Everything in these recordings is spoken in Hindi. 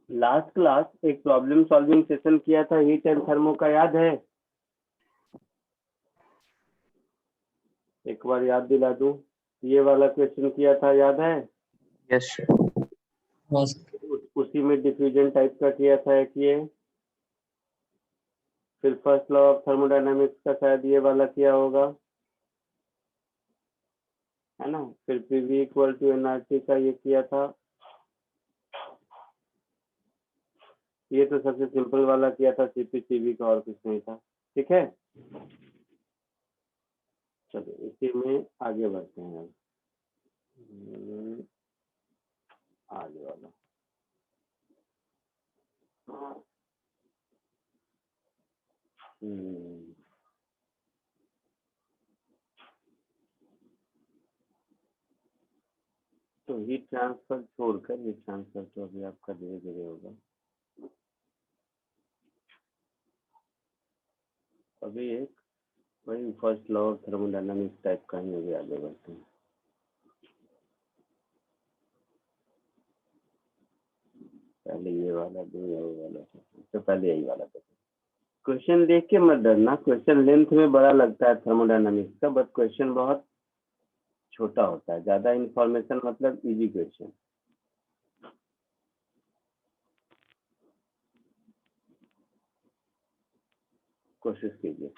लास्ट क्लास एक प्रॉब्लम सॉल्विंग सेशन किया था हीट एंड थर्मो का, याद है? एक बार याद दिला दूं, ये वाला क्वेश्चन किया था, याद है? यस उसी में डिफ्यूजन टाइप का किया था एक ये, फिर फर्स्ट लॉ ऑफ थर्मोडायनामिक्स का शायद ये वाला किया होगा, है ना? फिर पीवी इक्वल टू एनआरटी का ये किया था। ये तो सबसे सिंपल वाला किया था सीपीसीबी का, और कुछ नहीं था। ठीक है, चलो इसी में आगे बढ़ते हैं अब। आगे वाला तो हीट ट्रांसफर छोड़कर, हीट ट्रांसफर तो अभी आपका धीरे धीरे होगा। अभी एक वही first law of thermodynamics type का ही अभी आगे बढ़ते हैं। पहले ये वाला दो या वो वाला, तो पहले यही वाला दो। क्वेश्चन देख के मत डरना, क्वेश्चन लेंथ में बड़ा लगता है थर्मोडायनामिक्स का, बट क्वेश्चन बहुत छोटा होता है, ज्यादा इंफॉर्मेशन मतलब इजी क्वेश्चन। कोशिश कीजिए।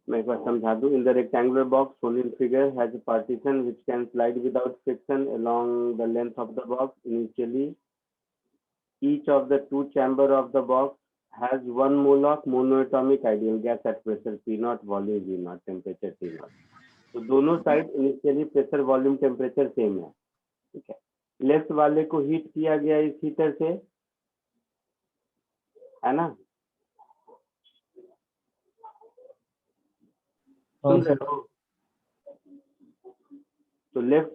मैं एक बार समझा दूं। In the rectangular box shown in figure has a partition which can slide without friction along the length of the box. Initially, each of the two chamber of the box has 1 mole of monoatomic ideal gas at pressure P0, volume V0, temperature T0. तो दोनों side initially pressure, volume, temperature same है। ठीक है, लेफ्ट वाले को हीट किया गया इस हीटर से, है ना? सुन रहे हो? तो लेफ्ट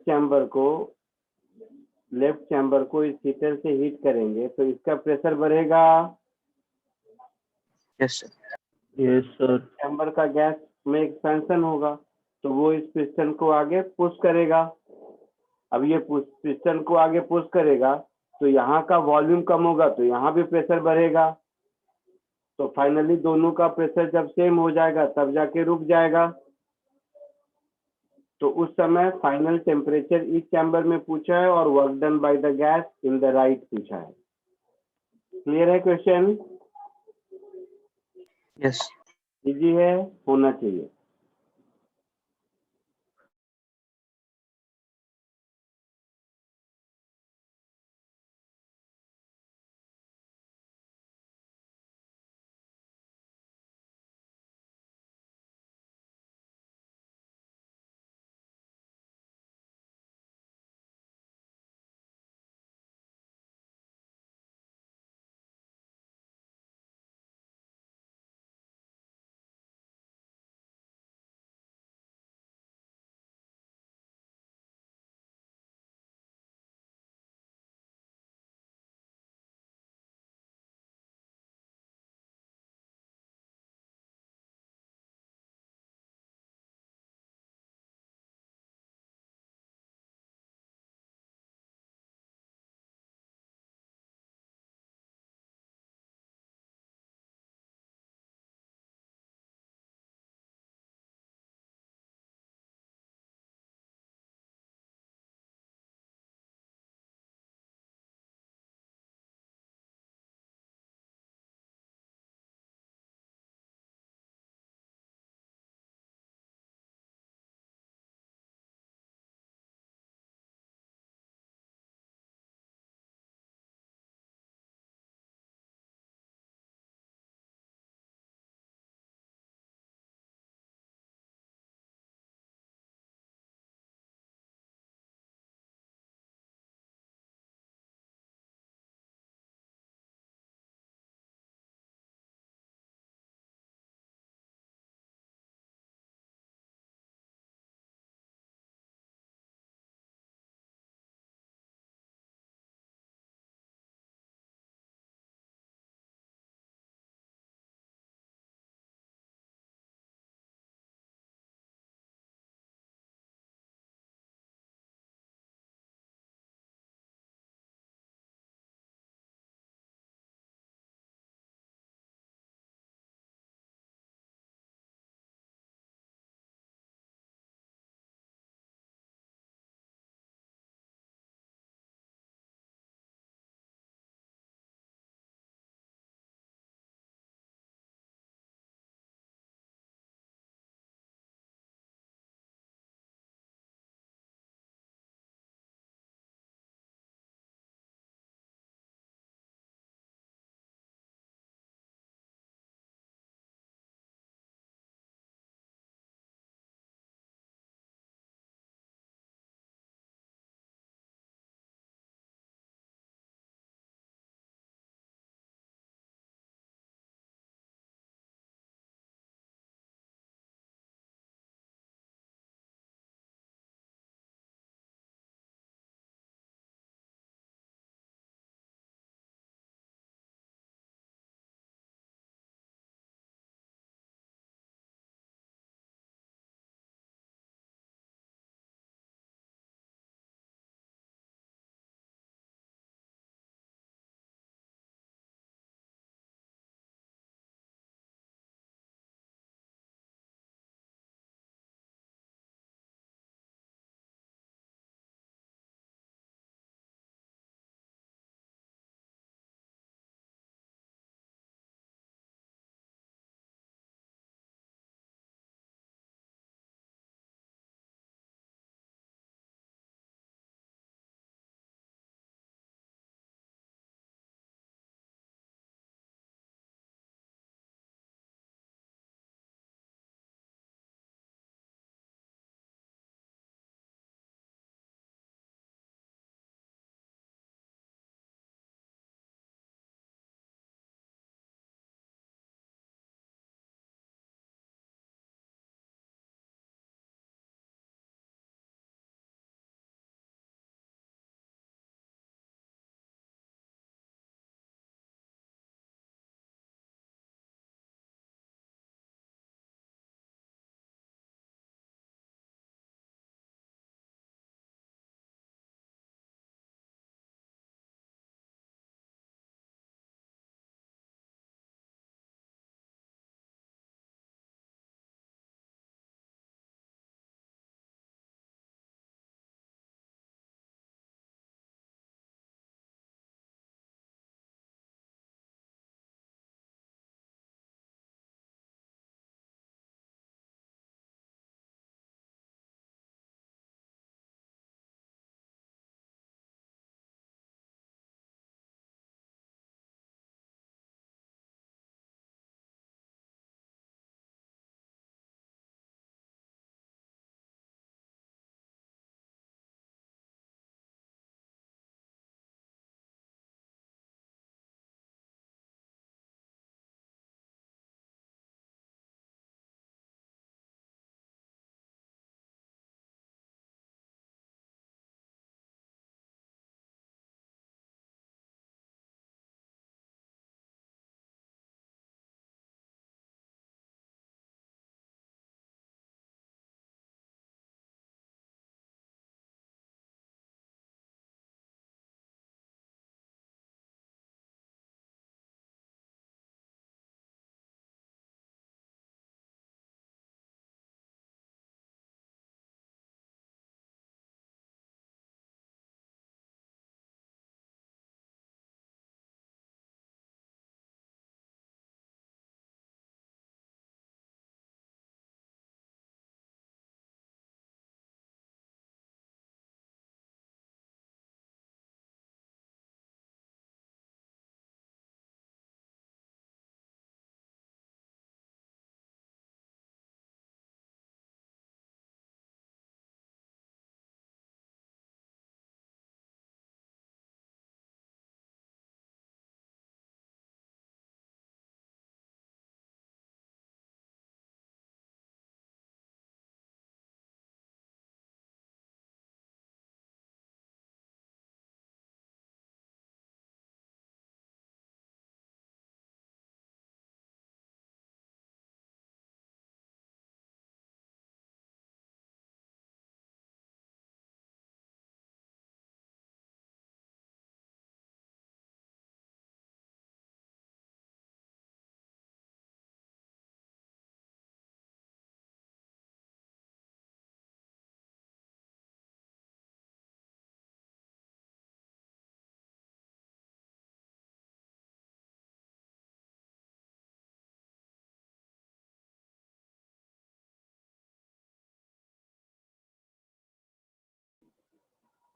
चैम्बर को इस हीटर से हीट करेंगे तो इसका प्रेशर बढ़ेगा। यस सर चैम्बर का गैस में एक्सपेंशन होगा, तो वो इस पिस्टन को आगे पुश करेगा। अब ये पिस्टन को आगे पुश करेगा तो यहाँ का वॉल्यूम कम होगा, तो यहाँ भी प्रेशर बढ़ेगा। तो फाइनली दोनों का प्रेशर जब सेम हो जाएगा तब जाके रुक जाएगा। तो उस समय फाइनल टेम्परेचर इस चैम्बर में पूछा है और work done by the gas in the right पूछा है। क्लियर है क्वेश्चन? यस इजी है, होना चाहिए।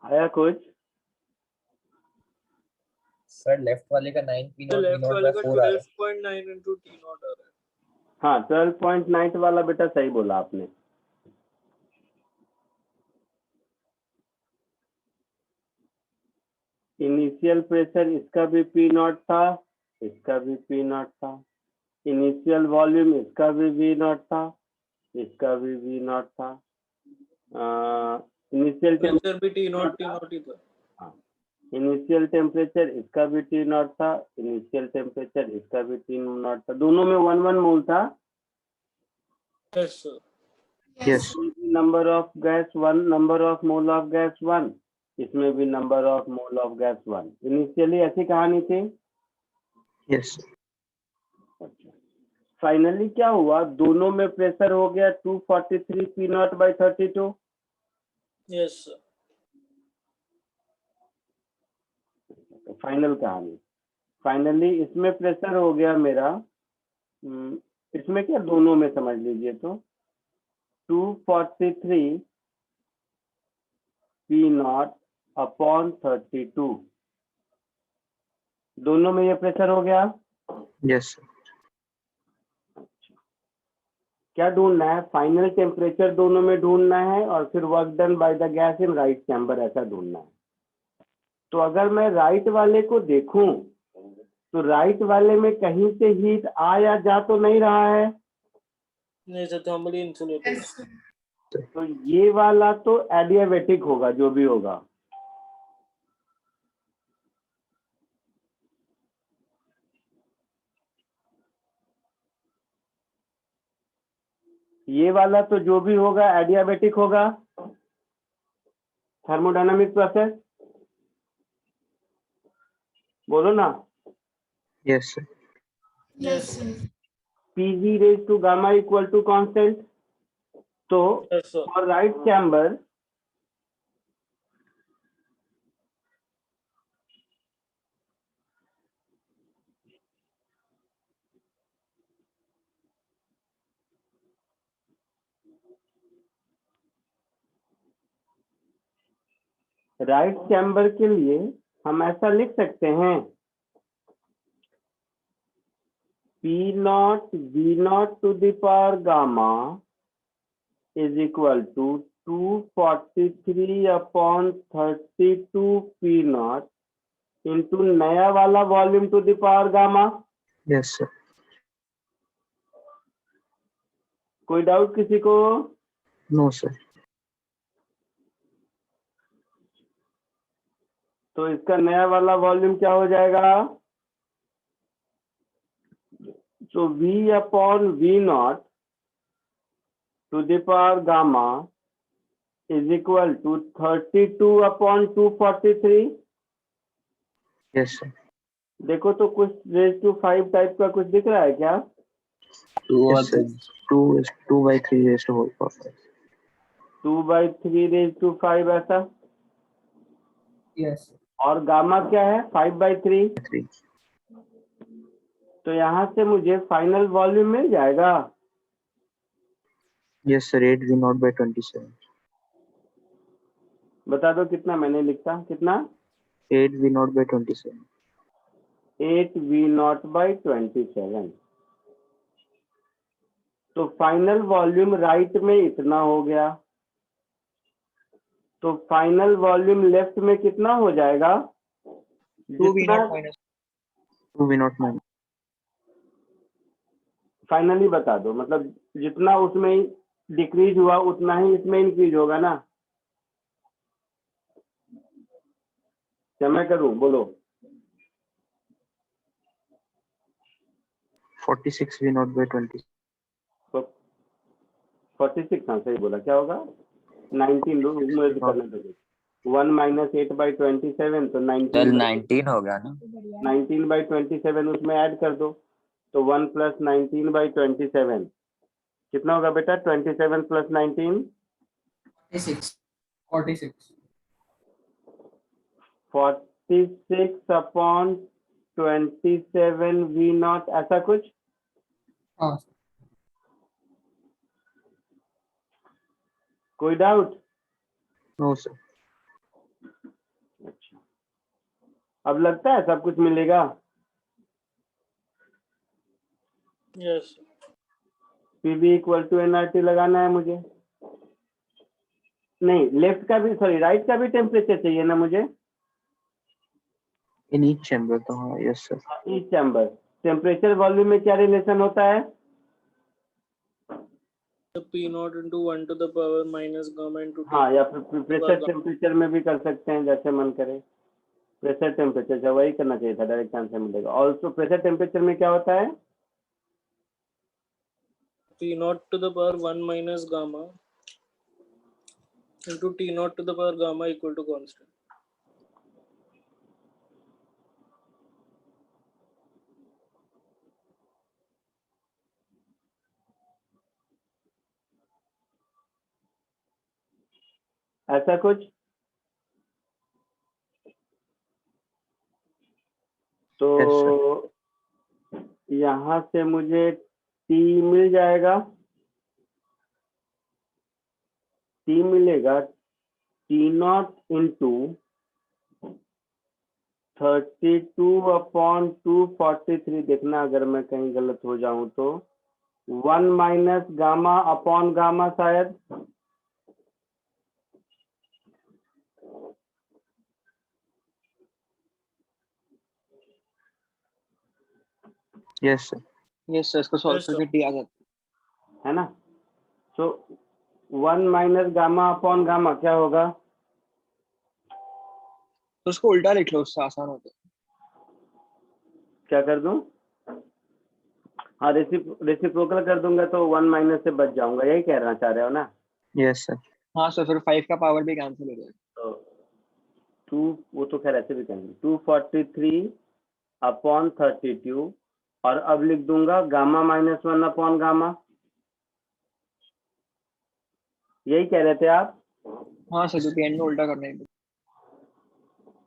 आया कुछ? सर लेफ्ट वाले का 9 पी नॉट लेफ्ट वाले का 12.9 into T नॉट आ रहा है। हाँ 12.9 वाला बेटा सही बोला आपने। इनिशियल प्रेशर इसका भी पी नॉट था, इसका भी पी नॉट था। इनिशियल वॉल्यूम इसका भी वी नॉट था, इसका भी वी नॉट था। इनिशियल प्रेशर भी T नॉट ही था। इनिशियल टेम्परेचर इसका भी टी नॉट था, इनिशियल टेम्परेचर इसका भी टी नॉट था। दोनों में 1 मोल था। Yes sir. Yes. Number of gas 1, number of mole of gas 1, इसमें भी number of mole of gas 1। Initially ऐसी कहानी थी। Yes. फाइनली क्या हुआ, दोनों में प्रेशर हो गया 243 P not by 32। Yes sir. Final कहानी, फाइनली इसमें प्रेशर हो गया मेरा, इसमें क्या दोनों में समझ लीजिए तो 243 पी नॉट अपॉन 32, दोनों में ये प्रेशर हो गया। Yes. क्या ढूंढना है, फाइनल टेम्परेचर दोनों में ढूंढना है और फिर work done by the gas in right chamber, ऐसा ढूंढना है। तो अगर मैं राइट वाले को देखूं तो राइट वाले में कहीं से हीट आ या जा तो नहीं रहा है। नहीं सर, थर्मली इंसुलेटेड। तो ये वाला तो एडियाबेटिक होगा जो भी होगा। ये वाला तो जो भी होगा एडियाबेटिक होगा, थर्मोडायनामिक प्रोसेस। बोलो ना। Yes. Sir. Yes sir. Pg raised to gamma equal to constant। तो yes sir. for right chamber right chamber के लिए हम ऐसा लिख सकते हैं, P naught V naught to the power gamma is equal to 243 upon 32 P naught into नया वाला volume to the power gamma. Yes, sir. कोई डाउट किसी को? No, sir. तो इसका नया वाला वॉल्यूम क्या हो जाएगा, तो V upon V naught to the power gamma is equal to 32 upon 243। Yes, sir. देखो तो कुछ रेज टू 5 टाइप का कुछ दिख रहा है क्या? 2 sir. 2 by 3 raised to whole power. 2/3 raise to 5 ऐसा। यस और गामा क्या है 5/3। 3. तो यहाँ से मुझे फाइनल वॉल्यूम मिल जाएगा। Yes, sir. 8 V naught by 27. बता दो कितना मैंने लिखा, कितना? 8 V naught by 27. 8 V not by 27। तो फाइनल वॉल्यूम राइट में इतना हो गया, तो फाइनल वॉल्यूम लेफ्ट में कितना हो जाएगा? 2 V naught minus 2 V naught minus. Finally बता दो, मतलब जितना उसमें डिक्रीज हुआ उतना ही इसमें इंक्रीज होगा ना। क्या मैं करूं, बोलो। 46 V naught by 20. 46, हाँ सही बोला। क्या होगा 19 लो मुझे करने दो। 1 माइनस 8/27 तो 19 19 हो गया ना। 19/27 उसमें ऐड कर दो, तो 1 प्लस 19/27 कितना होगा बेटा? 27 प्लस 19 46 46 अपॉन 27 V नॉट, ऐसा कुछ। हाँ कोई डाउट? No, sir. अब लगता है सब कुछ मिलेगा। Yes. PV equal to NRT लगाना है मुझे, नहीं लेफ्ट का भी, सॉरी राइट का भी टेम्परेचर चाहिए ना मुझे। In each chamber तो हाँ, yes sir. Each chamber, temperature volume में क्या रिलेशन होता है? The P naught into 1 to the power minus gamma into 2. हाँ, या फिर प्रेशर टेम्परेचर में भी कर सकते हैं, जैसे मन करे। प्रेशर टेम्परेचर वही करना चाहिए था, डायरेक्ट आंसर मिलेगा। ऑल्सो प्रेशर टेम्परेचर में क्या होता है? P naught to the power 1 minus gamma into T naught to the power gamma equal to constant. ऐसा कुछ। तो यहाँ से मुझे टी मिल जाएगा, टी मिलेगा टी नॉट इंटू 32/243। देखना अगर मैं कहीं गलत हो जाऊं तो 1 माइनस गामा अपॉन गामा शायद। Yes sir. Yes sir, इसको सॉल्व Yes, sir. करके टी आ जाता है ना? सो 1 माइनस गामा अपॉन गामा क्या होगा? है। तो उसको उल्टा लिख लो, उससे आसान होता है। क्या कर दूं? हाँ, रेसिप्रोकल कर दूंगा तो 1 माइनस से बच जाऊंगा, यही कहना चाह रहे हो ना? Yes sir. हाँ सर, फिर 5 का पावर भी कैंसिल हो जाएगा। तो 2, वो तो खैर ऐसे भी कहेंगे 243/32, और अब लिख दूंगा गामा -1 अपॉन गामा। यही कह रहे थे आप? हाँ सर, क्योंकि एंड में उल्टा करना है।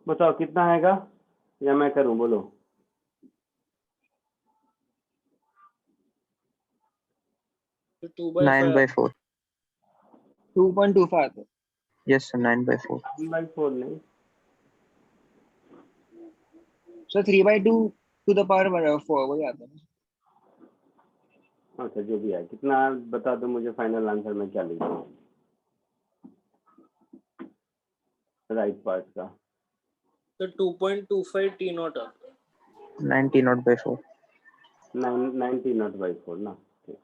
बताओ कितना आएगा, या मैं करूं? बोलो। तो 2/5 9/4. 2.25 आता है। Yes sir, 9/4. 9/4 नहीं, सर 3/2 to the power 4 वही आता है। अच्छा जो भी है, कितना बता दो मुझे, फाइनल आंसर में क्या लिखूं राइट पार्ट का? तो 2.25 T naught आता है। 90/4. 90/4 ना, ठीक।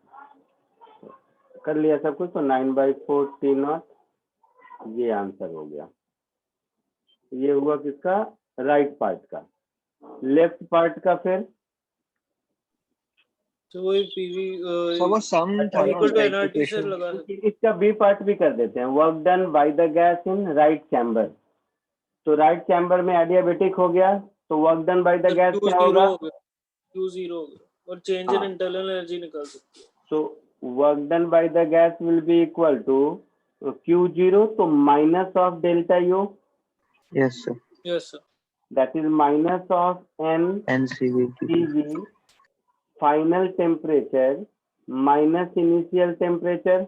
कर लिया सब कुछ, तो 9/4 T0, ये आंसर हो गया। ये हुआ किसका? राइट पार्ट का। लेफ्ट पार्ट का फिर तो वही पीवी सर वो सम था ना इक्वल टू उसका एनआरटी से इक्वेशन। लगा सकते इसका बी पार्ट भी कर देते हैं। Work done by the gas in right chamber, तो राइट चैम्बर में एडियाबेटिक हो गया, तो वर्क डन बाय द हैं। गैस तो क्या Q0 होगा? हो गया, Q0 हो गया, और चेंज इन इंटरनल एनर्जी निकाल सकते हैं। So work done by the gas will be equal to Q0, तो minus of delta U, Yes sir. Yes sir. that is minus of NCV/T2. NCV final temperature minus initial temperature,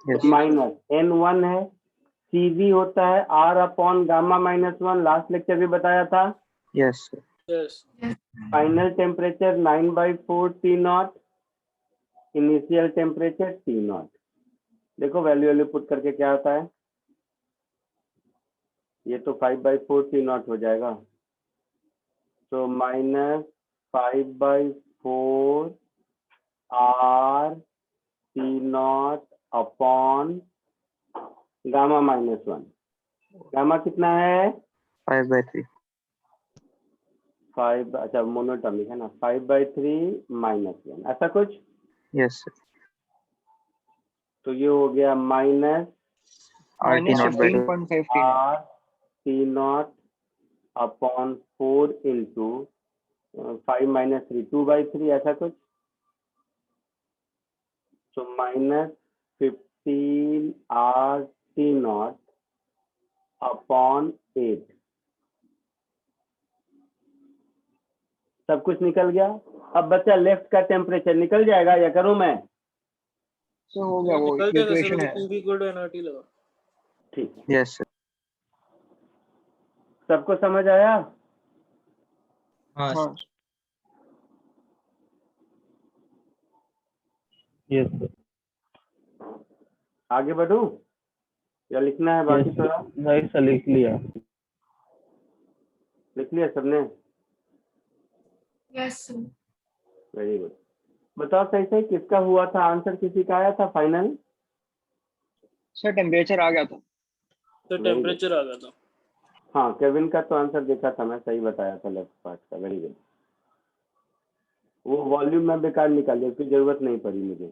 Yes. minus N1 है, CV होता है R upon gamma -1, last lecture भी बताया था। Yes sir. Yes final temperature 9/4 T0, initial temperature T0। देखो वैल्यू पुट करके क्या होता है, ये तो 5/4 T0 हो जाएगा, तो -5/4 R T0 upon gamma -1। Gamma कितना है? 5/3. 5, अच्छा मोनोटॉमिक है ना, 5/3 -1, ऐसा कुछ। Yes sir. तो ये हो गया minus -15.5 T naught। R T0 upon 4 into 5 - 3 2/3, ऐसा कुछ। तो -15 R T0 अपॉन 8, सब कुछ निकल गया। अब बच्चा लेफ्ट का टेम्परेचर निकल जाएगा या करूं मैं? सो हो गया, वो निकल जाएगा सर, इक्वेशन तो है। पीवी इक्वल टू एनआरटी लगा। ठीक है, Yes sir. सबको समझ आया? हाँ हाँ यस सर। आगे बढ़ूं या लिखना है बाकी यस थोड़ा? नहीं सर, लिख लिया। लिख लिया सबने? Yes, sir. Very good. बताओ सही सही किसका हुआ था, आंसर किसी का आया था फाइनल? सर टेम्परेचर आ गया था। तो Very good. टेम्परेचर आ गया था। हाँ, केविन का तो आंसर देखा था मैं, सही बताया था लेफ्ट पार्ट का। Very good. वो वॉल्यूम में बेकार निकाली, उसकी जरूरत नहीं पड़ी मुझे,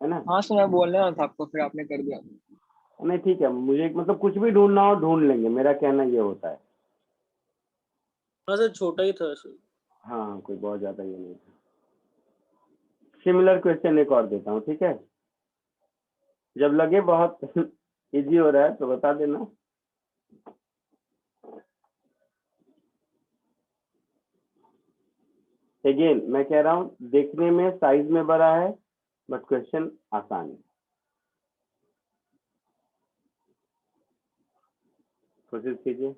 है ना? हाँ सर मैं बोलने वाला था आपको, फिर आपने कर दिया। नहीं ठीक है, मुझे मतलब कुछ भी ढूंढना हो ढूंढ लेंगे, मेरा कहना ये होता है। हाँ सर, छोटा ही था सर। हाँ, कोई बहुत ज्यादा ये नहीं था। सिमिलर क्वेश्चन एक और देता हूँ, ठीक है? जब लगे बहुत इजी हो रहा है तो बता देना। अगेन मैं कह रहा हूँ, देखने में साइज में बड़ा है बट क्वेश्चन आसान है। कोशिश कीजिए।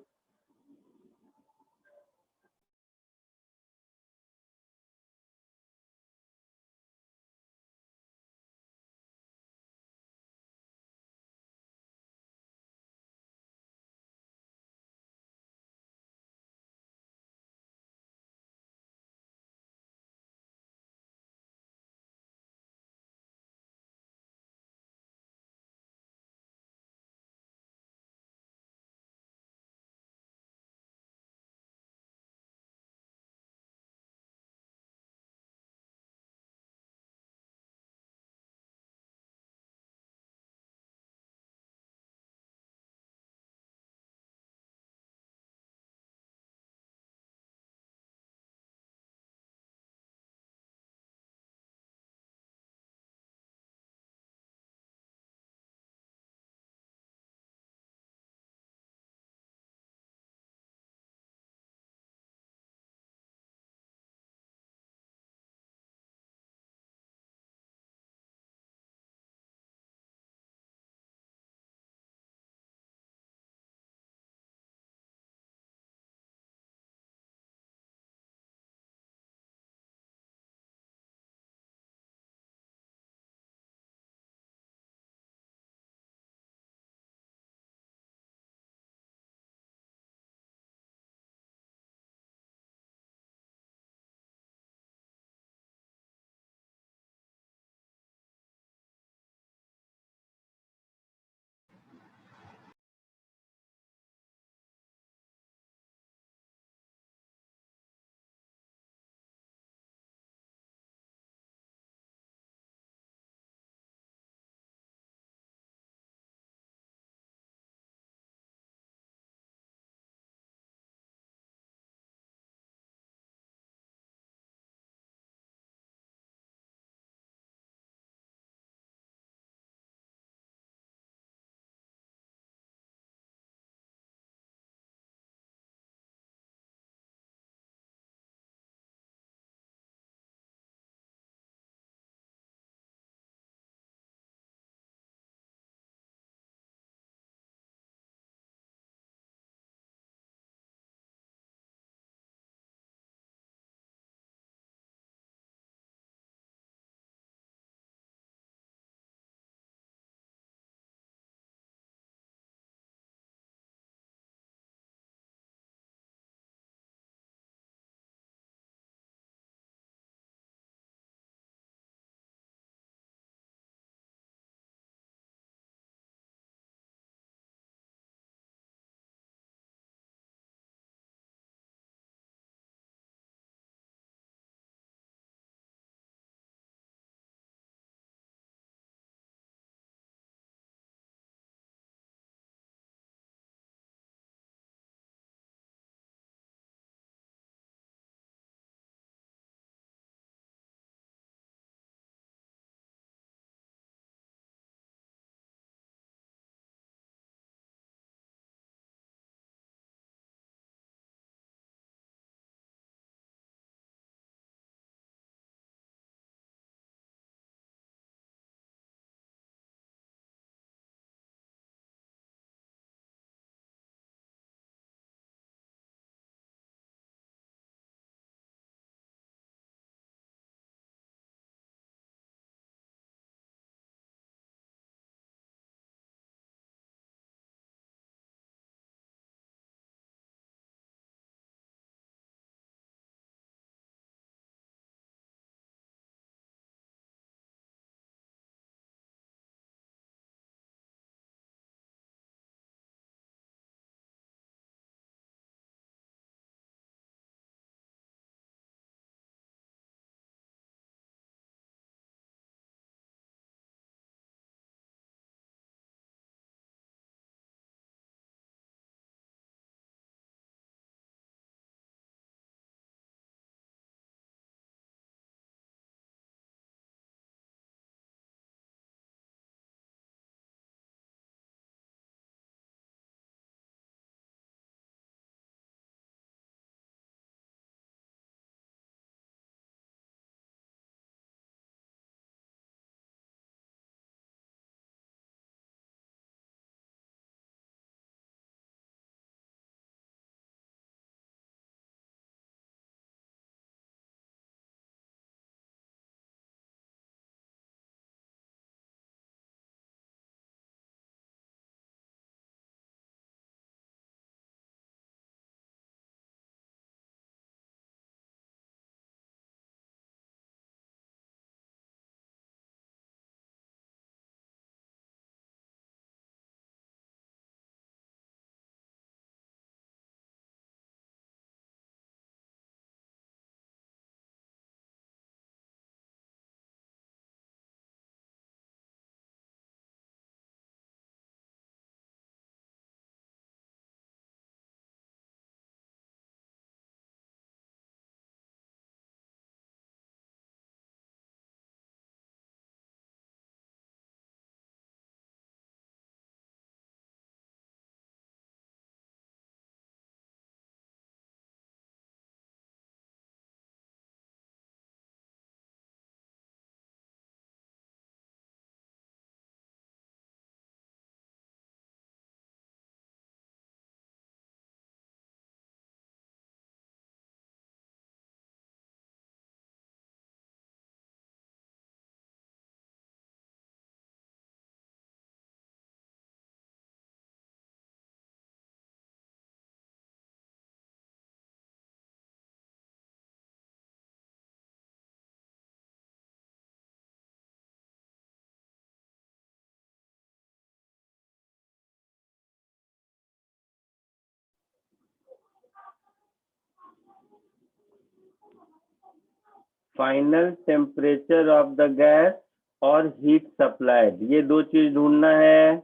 Final temperature of the gas और हीट सप्लाइड, ये दो चीज ढूंढना है।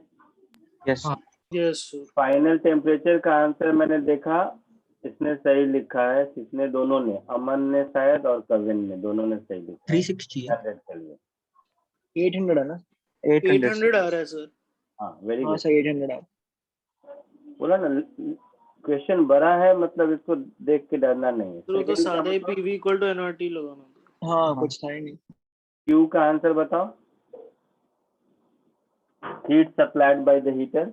Yes. Yes sir. Final temperature का आंसर मैंने देखा, इसने सही लिखा है, किसने? दोनों ने, अमन ने शायद और कविन ने, दोनों ने सही लिखा है। 360 है। याद चलिए 800 है ना? 800. 800 आ रहा है सर। हाँ, वेरी हाँ गुड। सर 800 है। बोला ना, क्वेश्चन बड़ा है, मतलब इसको देख के डरना नहीं है। तो वो तो सेकंड का सादा ही मतलब पीवी इक्वल टू एनआरटी लगाना था। हाँ हाँ. कुछ था ही नहीं। क्यू का आंसर बताओ। Heat supplied by the heater.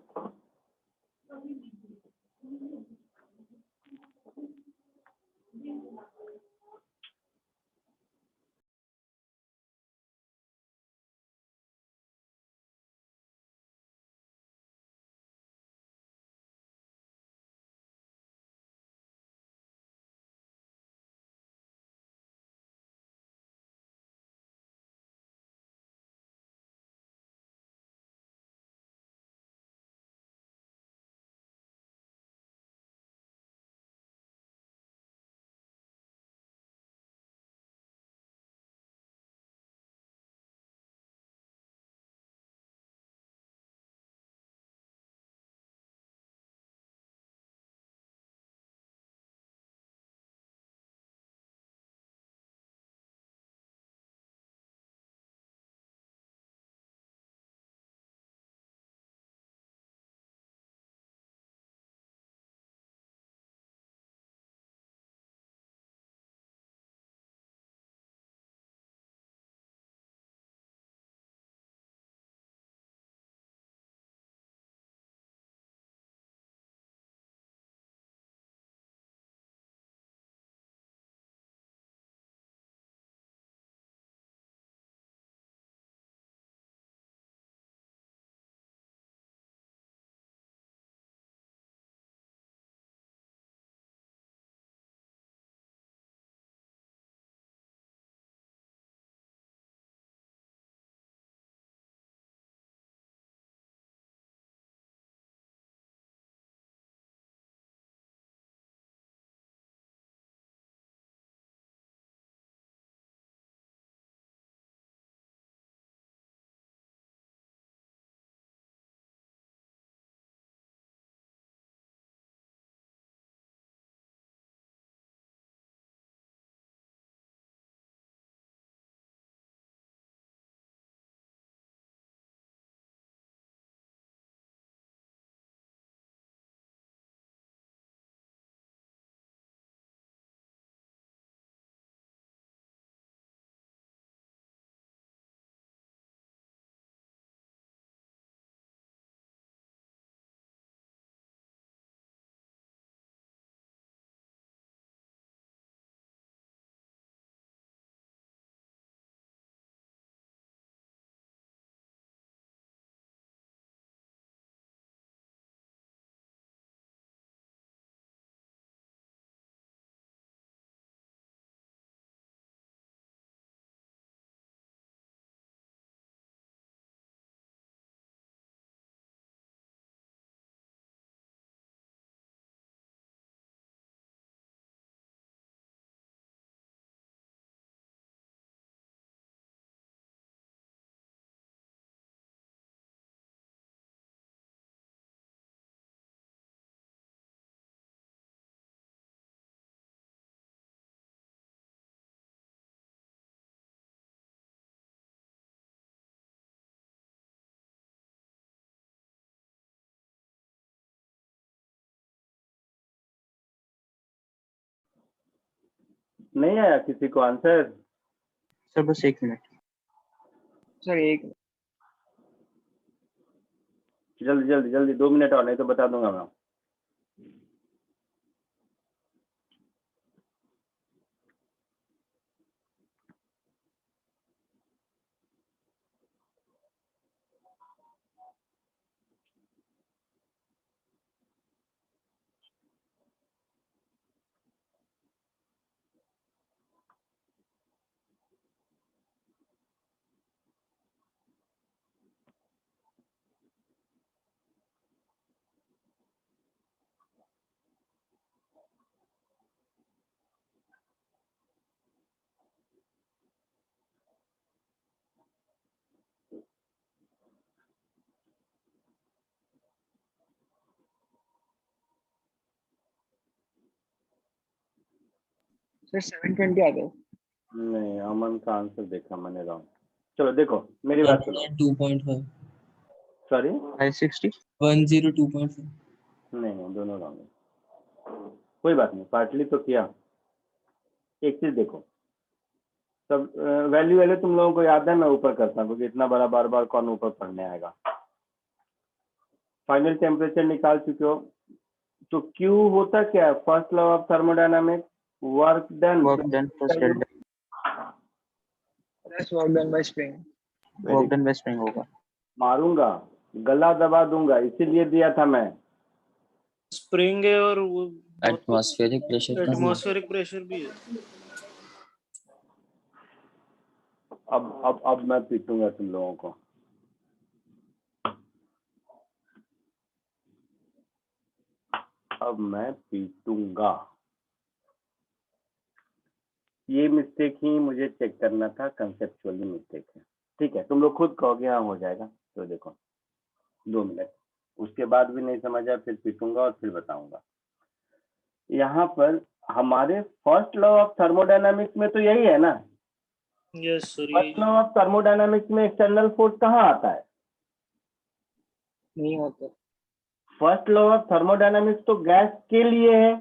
नहीं आया किसी को आंसर? सर बस 1 मिनट. सर एक जल्दी जल्दी जल्दी, 2 मिनट और, नहीं तो बता दूंगा मैं। सर 720 आता है। नहीं, अमन का आंसर देखा मैंने रॉन्ग। चलो देखो मेरी बात सुनो। 2.5 सॉरी 560 102.5 नहीं, दोनों रॉन्ग है। कोई बात नहीं, पार्टली तो किया। एक चीज देखो, सब वैल्यू वैल्यू तुम लोगों को याद है, मैं ऊपर करता हूँ क्योंकि इतना बड़ा बार बार कौन ऊपर पढ़ने आएगा। फाइनल टेम्परेचर निकाल चुके हो, तो Q होता क्या है? First law of thermodynamics, work done work done plus delta plus work done bye spring. Work done bye spring होगा। मारूंगा, गला दबा दूंगा, इसीलिए दिया था मैं। स्प्रिंग है और वो एटमॉस्फेरिक प्रेशर का एटमॉस्फेरिक प्रेशर भी है। अब मैं पीटूंगा तुम लोगों को। अब मैं पीटूंगा। ये मिस्टेक ही मुझे चेक करना था, कंसेप्चुअली मिस्टेक है। ठीक है, तुम लोग खुद कहोगे हाँ हो जाएगा, तो देखो 2 मिनट, उसके बाद भी नहीं समझा फिर पीटूंगा और फिर बताऊंगा। यहाँ पर हमारे फर्स्ट लॉ ऑफ थर्मोडायनामिक्स में तो यही है ना। Yes sir, first law of thermodynamics में एक्सटर्नल फोर्स कहाँ आता है? नहीं होता। फर्स्ट लॉ ऑफ थर्मोडायनामिक्स तो गैस के लिए है।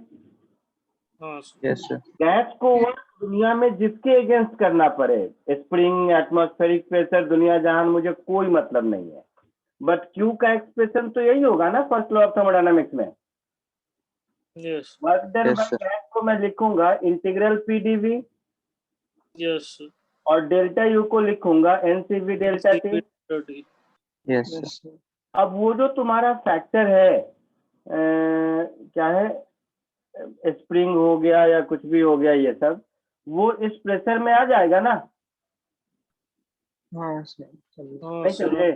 हाँ सर। Yes sir. गैस को वर्क दुनिया में जिसके अगेंस्ट करना पड़े, स्प्रिंग, एटमॉस्फेरिक प्रेशर, दुनिया जहान, मुझे कोई मतलब नहीं है। बट क्यू का एक्सप्रेशन तो यही होगा ना फर्स्ट लॉ ऑफ थर्मोडायनामिक्स में। Yes work done Yes, bye sir. Gas को मैं लिखूंगा integral P DV, yes sir. और डेल्टा यू को लिखूंगा NCV delta T. Yes, sir. Yes sir. अब वो जो तुम्हारा फैक्टर है क्या है, स्प्रिंग हो गया या कुछ भी हो गया, ये सब वो इस प्रेशर में आ जाएगा ना? हाँ सर चलिए। हाँ नहीं सर। समझे?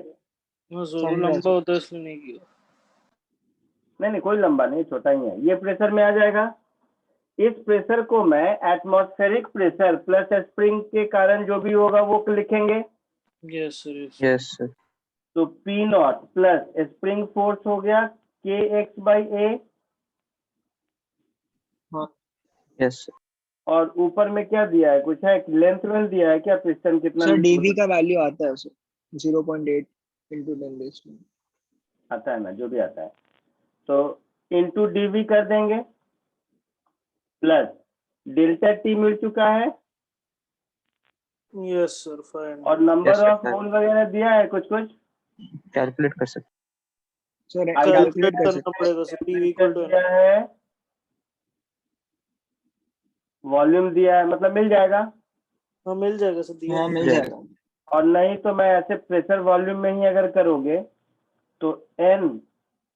हाँ सर, वो समझा लंबा सर। होता है इसलिए नहीं किया। नहीं कोई लंबा नहीं, छोटा ही है। ये प्रेशर में आ जाएगा। इस प्रेशर को मैं एटमॉस्फेरिक प्रेशर प्लस स्प्रिंग के कारण जो भी होगा वो लिखेंगे। Yes sir, yes. Yes, sir. तो P naught plus spring force हो गया के X by A, Yes, sir. और ऊपर में क्या दिया है, कुछ है लेंथ वेल दिया है क्या, पिस्टन कितना सर डीवी का वैल्यू आता है सर 0.8 into 10⁻²। आता है ना, जो भी आता है, तो इंटू डीवी कर देंगे, प्लस डेल्टा टी मिल चुका है, यस सर, फाइन। और number Yes, sir. Of mole वगैरह दिया है कुछ कुछ। Calculate कर सकते। सर I कैलकुलेट कर करना सकते पड़ेगा सर, टी इक्वल टू दिया है, वॉल्यूम दिया है, मतलब मिल जाएगा। हाँ मिल जाएगा सर, हैं। दिया हाँ है। मिल जाएगा। और नहीं तो मैं ऐसे प्रेशर वॉल्यूम में ही अगर करोगे तो N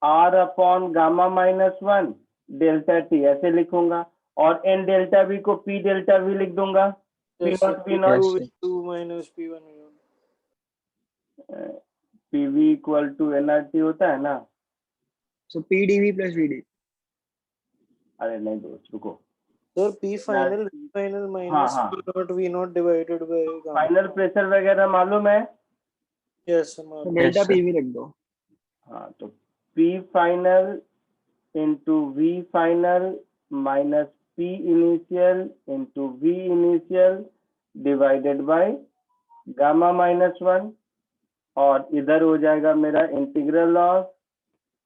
R upon gamma -1 delta T ऐसे लिखूंगा, और एन डेल्टा वी को पी डेल्टा वी लिख दूंगा। P yes naught sir, P naught Yes, sir. 2 minus P1। P V equal to N R T होता है ना। So PDV plus VD. अरे नहीं दोस्त रुको, sir P final final minus हाँ। P naught V naught divided by gamma. Final pressure वगैरह मालूम है। यस सर, तो मान। Delta Yes, sir. पीवी रख दो। हाँ, तो P final into V final minus P initial into V initial divided by gamma -1, और इधर हो जाएगा मेरा integral of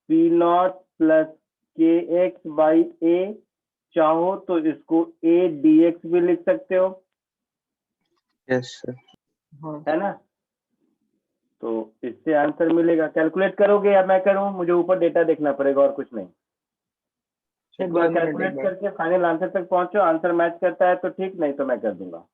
P naught plus K X by A. चाहो तो इसको ए डी एक्स भी लिख सकते हो, Yes, sir. हाँ है ना? तो इससे आंसर मिलेगा। कैलकुलेट करोगे या मैं करूं? मुझे ऊपर डेटा देखना पड़ेगा और कुछ नहीं। सर एक 2 बार मिनट एक कैलकुलेट बार। करके फाइनल आंसर तक पहुंचो। आंसर मैच करता है तो ठीक, नहीं तो मैं कर दूंगा।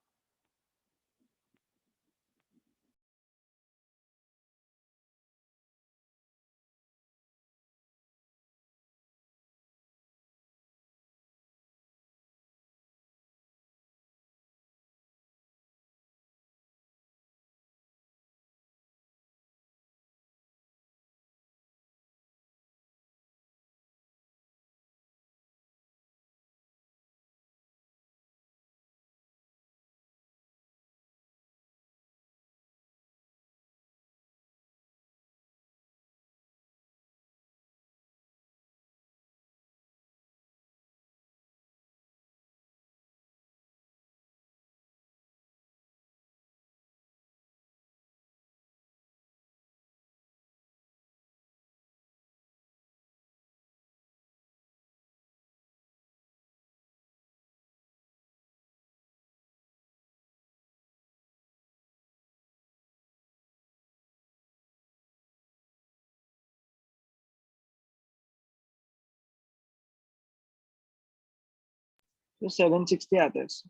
तो 760 आता है इससे।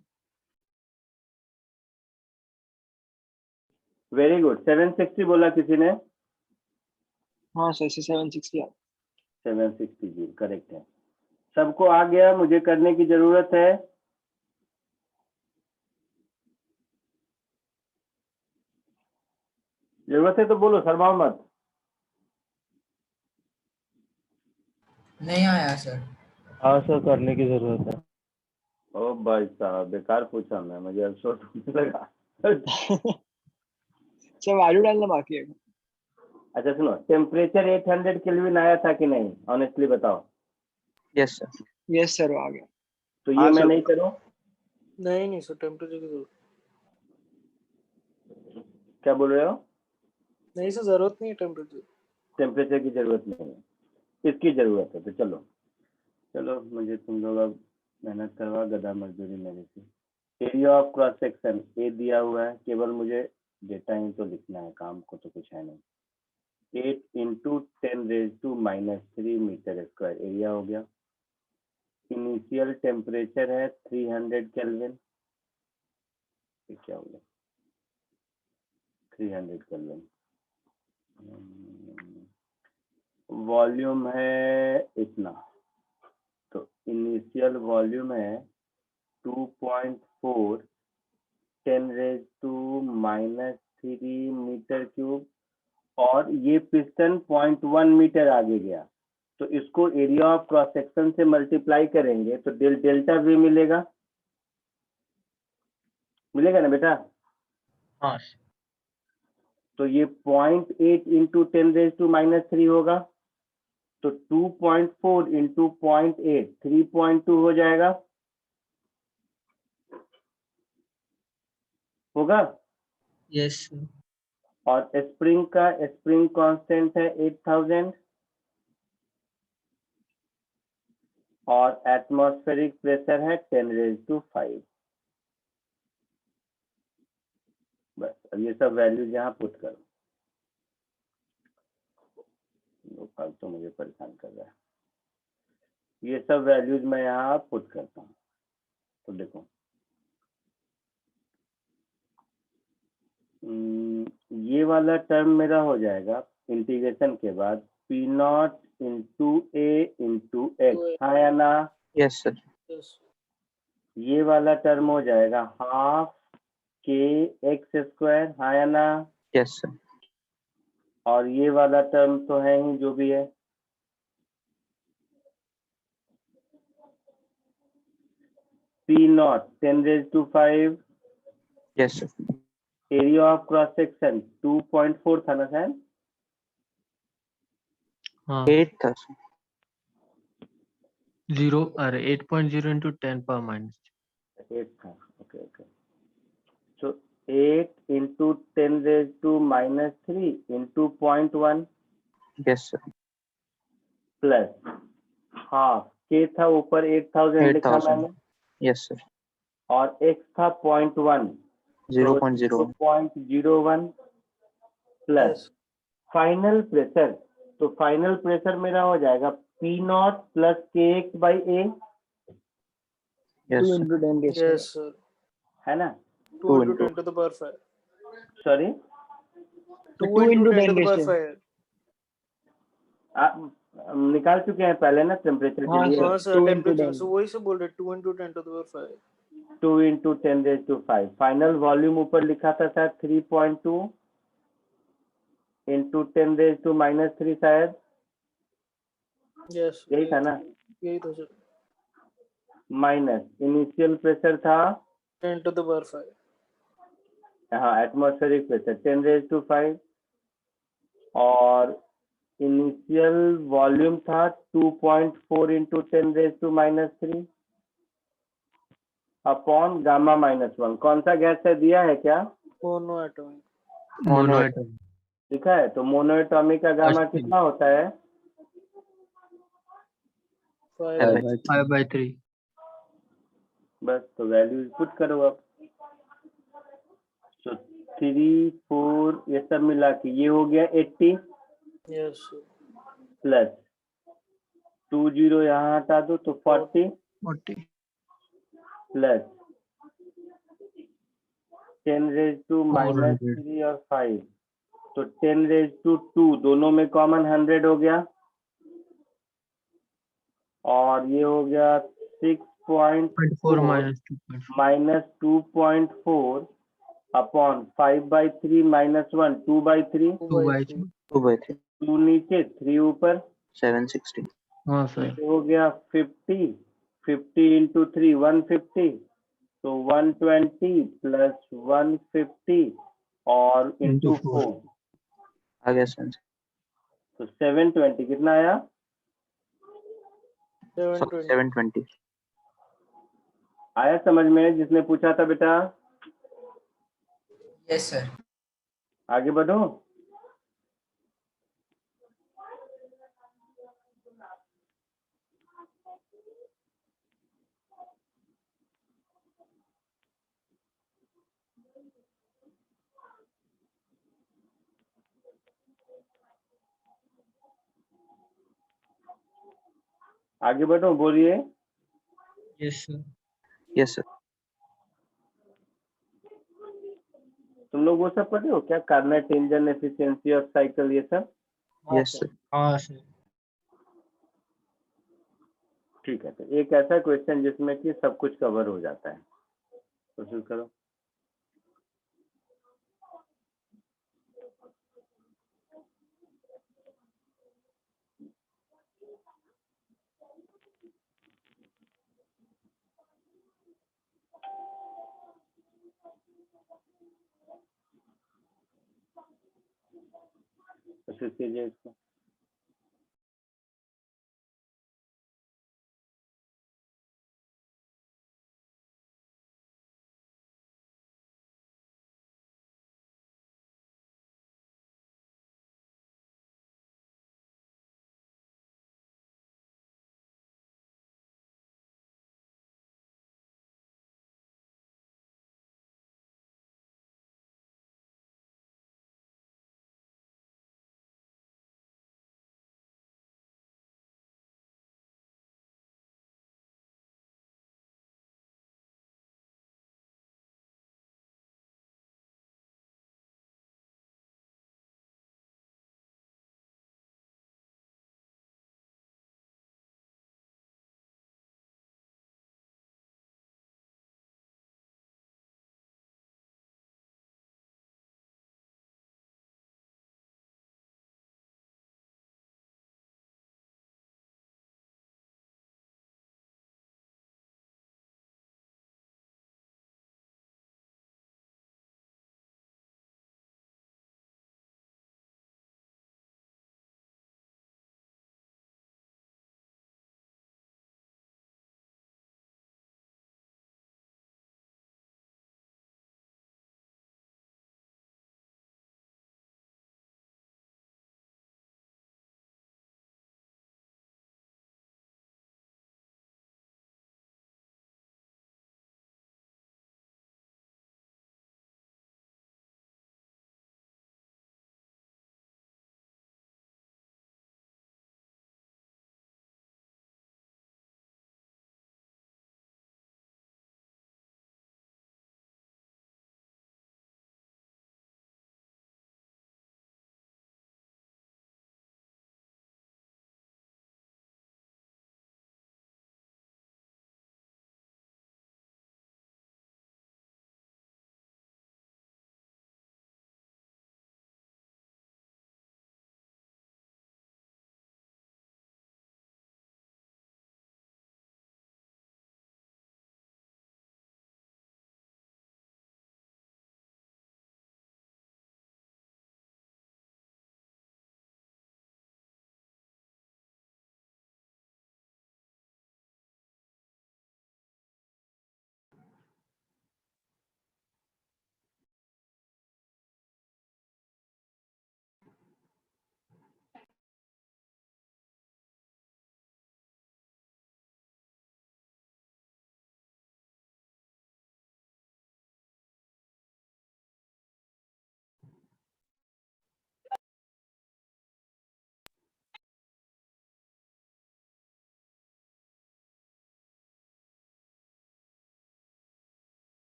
वेरी गुड, 760 बोला किसी ने? हाँ सर, इससे 760 आता 760 जी करेक्ट है। सबको आ गया, मुझे करने की जरूरत है? जरूरत है तो बोलो, शर्माओ मत। नहीं आया सर। हाँ सर, करने की जरूरत है। ओ भाई साहब, बेकार पूछा मैं, मुझे अफसोस होने लगा। है। सर वैल्यू डालना बाकी है। अच्छा सुनो, टेम्परेचर 800 केल्विन आया था कि नहीं, ऑनेस्टली बताओ। Yes, sir. यस सर, आ गया। तो ये हाँ मैं सर। नहीं करूं? नहीं सर, टेम्परेचर की जरूरत क्या बोल रहे हो? नहीं सर, जरूरत नहीं है टेम्परेचर। टेम्परेचर की जरूरत नहीं है, इसकी जरूरत है। तो चलो चलो, मुझे तुम लोग अब मेहनत करवा, गधा मजदूरी मेरे से। Area of cross section A दिया हुआ है, केवल मुझे डेटा ही तो लिखना है, काम को तो कुछ है नहीं। 8 इंटू 10⁻³ मीटर स्क्वायर एरिया हो गया। इनिशियल टेम्परेचर है 300 केल्विन। क्या हो गया 300 केल्विन। वॉल्यूम है इतना, तो इनिशियल वॉल्यूम है 2.4 10⁻³ मीटर क्यूब, और ये पिस्टन 0.1 मीटर आगे गया, तो इसको एरिया ऑफ क्रॉस सेक्शन से मल्टीप्लाई करेंगे तो डेल्टा वी मिलेगा। मिलेगा ना बेटा? हाँ। तो ये 0.8 इंटू 10⁻³ होगा, तो 2.4 इंटू 0.8 3.2 हो जाएगा, होगा। Yes sir. और स्प्रिंग कांस्टेंट है 8000, और एटमॉस्फेरिक प्रेशर है 10⁻⁵। बस अब ये सब वैल्यूज यहाँ पुट करो। लोकल तो मुझे परेशान कर रहा है। ये सब वैल्यूज मैं यहाँ पुट करता हूँ। तो देखो, ये वाला टर्म मेरा हो जाएगा इंटीग्रेशन के बाद P0 इंटू ए इंटू एक्स, हाँ या ना? Yes, sir. यस। ये वाला टर्म हो जाएगा हाफ के एक्स स्क्वायर, हाँ या ना? Yes, sir. और ये वाला टर्म तो है ही जो भी है। P0 10⁵, Yes, sir. Area of cross section 2.4 था ना सर? हाँ 8 था, sir. 8.0 into 10 power minus 8 था, ओके ओके। तो 8 into 10⁻³ into 0.1 Yes, sir. Plus half के था ऊपर 8000 लिखा 8,000. मैंने, Yes, sir. और एक्स था 0.1 0.01. 0.01 प्लस फाइनल प्रेशर। तो फाइनल प्रेशर मेरा हो जाएगा P0 plus KX by A, Yes, 2 sir. into 10 raised to yes sir, है ना? 2 into into 10 to the power 5। Sorry, 2 2 into into 10 to 10 the power raised to 5। आप निकाल चुके हैं पहले ना टेम्परेचर के हाँ, लिए? हाँ सर, 2 into टेम्परेचर 10. से वही से बोल रहे, 2 into 10 to the power 5। 2 into 10⁵। Final volume ऊपर लिखा था शायद 3.2 इंटू 10⁻³ शायद, यस, यही था ना? यही था सर। माइनस इनिशियल प्रेशर था, 10 to the power 5। हाँ एटमॉस्फेरिक प्रेशर 10⁵, और इनिशियल वॉल्यूम था 2.4 इंटू 10⁻³ अपॉन गामा -1। कौन सा गैस है दिया है क्या? Mono atomic. monoatom लिखा है? तो मोनोएटॉमिक का गामा 80. कितना होता है? 5। 5/3. बस, तो वैल्यूज पुट करो अब। तो 3 4 ये सब मिला के ये हो गया 80, यस प्लस 20 यहाँ हटा दो तो 40, 40. Plus 10 raise to minus 400. 3 और 5, तो 10 रेज टू 2 दोनों में कॉमन 100 हो गया, और ये हो गया 6.4 0.4 minus 2.4. Minus 2.4 upon 5/3 minus 1 2/3, 2/3. 2/3. 2 नीचे 3 ऊपर, 760. हाँ सर. ये हो गया 50, 50 इंटू 3 150, तो 120 प्लस 150 और इंटू Into 4. 4, आ गया सर. तो 720 कितना आया? 720 720. आया समझ में जिसने पूछा था बेटा? Yes, sir. आगे बढ़ो। आगे बढ़ो, बोलिए। Yes, sir. Yes sir. तुम लोग वो सब पढ़े हो क्या, कार्नेट इंजन, एफिशिएंसी ऑफ साइकिल, ये सब? Yes sir. हाँ sir. ठीक है, तो एक ऐसा क्वेश्चन जिसमें कि सब कुछ कवर हो जाता है, कोशिश करो। कोशिश कीजिए इसको।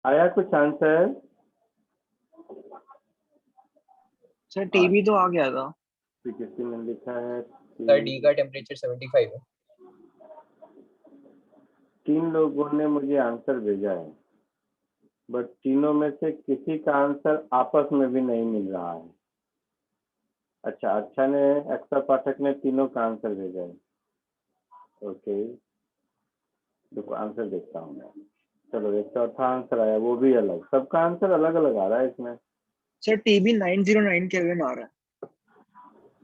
आया कुछ आंसर? सर टीबी तो आ गया था। किसी ने लिखा है सर डी का टेम्परेचर 75 है। 3 लोगों ने मुझे आंसर भेजा है, बट तीनों में से किसी का आंसर आपस में भी नहीं मिल रहा है। अच्छा ने, अक्षर पाठक ने तीनों का आंसर भेजा है। ओके, देखो आंसर देखता हूँ मैं। चलो, एक चौथा आंसर आया, वो भी अलग, सबका आंसर अलग अलग आ रहा है इसमें। सर टीबी 909 केल्विन आ रहा है।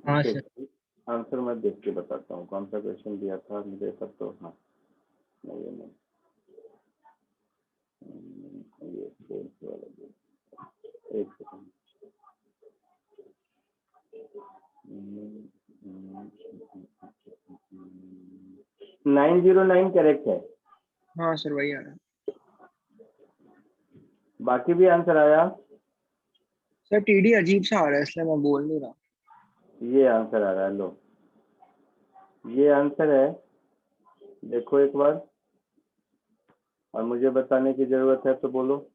हाँ ठीक, सर। आंसर मैं देख के बताता हूँ कौन सा क्वेश्चन दिया था मुझे सब। तो हाँ, नहीं ये नहीं, ये फोर्थ वाला भी। एक सेकंड। 909 करेक्ट है। हाँ सर वही आ रहा है। बाकी भी आंसर आया? सर टीडी अजीब सा आ रहा है इसलिए मैं बोल नहीं रहा। ये आंसर आ रहा है, लो ये आंसर है, देखो एक बार, और मुझे बताने की जरूरत है तो बोलो।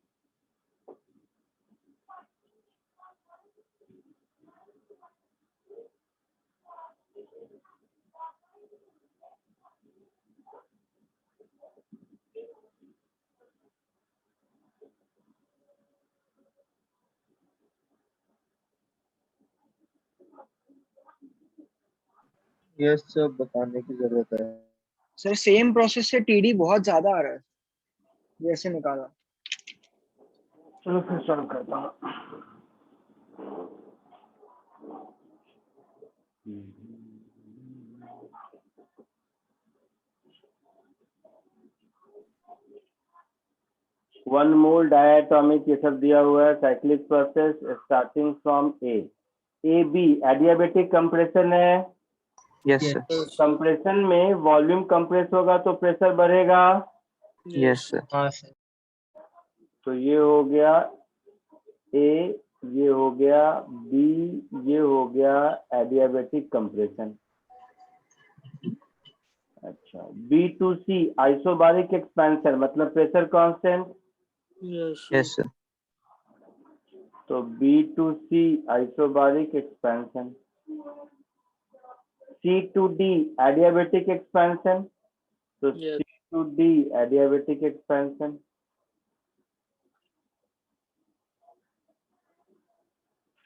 यस सर, बताने की जरूरत है। सर सेम प्रोसेस से टीडी बहुत ज्यादा आ रहा है, जैसे निकाला। चलो फिर सॉल्व करता हूँ। वन मोल डायटोमिक, ये सब दिया हुआ है। Cyclic process starting from A B adiabatic compression है। Yes Yes. सर। कंप्रेशन में वॉल्यूम कंप्रेस होगा तो प्रेशर बढ़ेगा। Yes sir. हाँ सर। तो ये हो गया ए, ये हो गया बी, ये हो गया एडियाबेटिक कंप्रेशन। अच्छा, B to C isobaric expansion, मतलब प्रेशर कांस्टेंट। Yes sir. तो B to C isobaric expansion. C to D adiabatic expansion. तो Yes. C to D adiabatic expansion.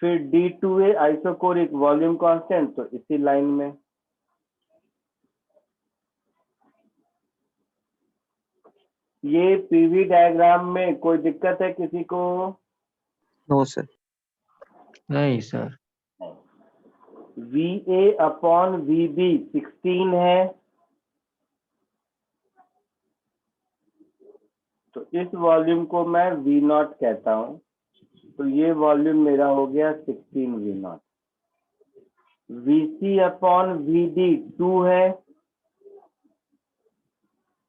फिर D to A isochoric volume constant, तो इसी लाइन में। ये पीवी डायग्राम में कोई दिक्कत है किसी को? No sir. नहीं sir. V A upon V B 16 है, तो इस वॉल्यूम को मैं वी नॉट कहता हूं। तो ये वॉल्यूम मेरा हो गया 16 V naught. V C upon V D 2 है,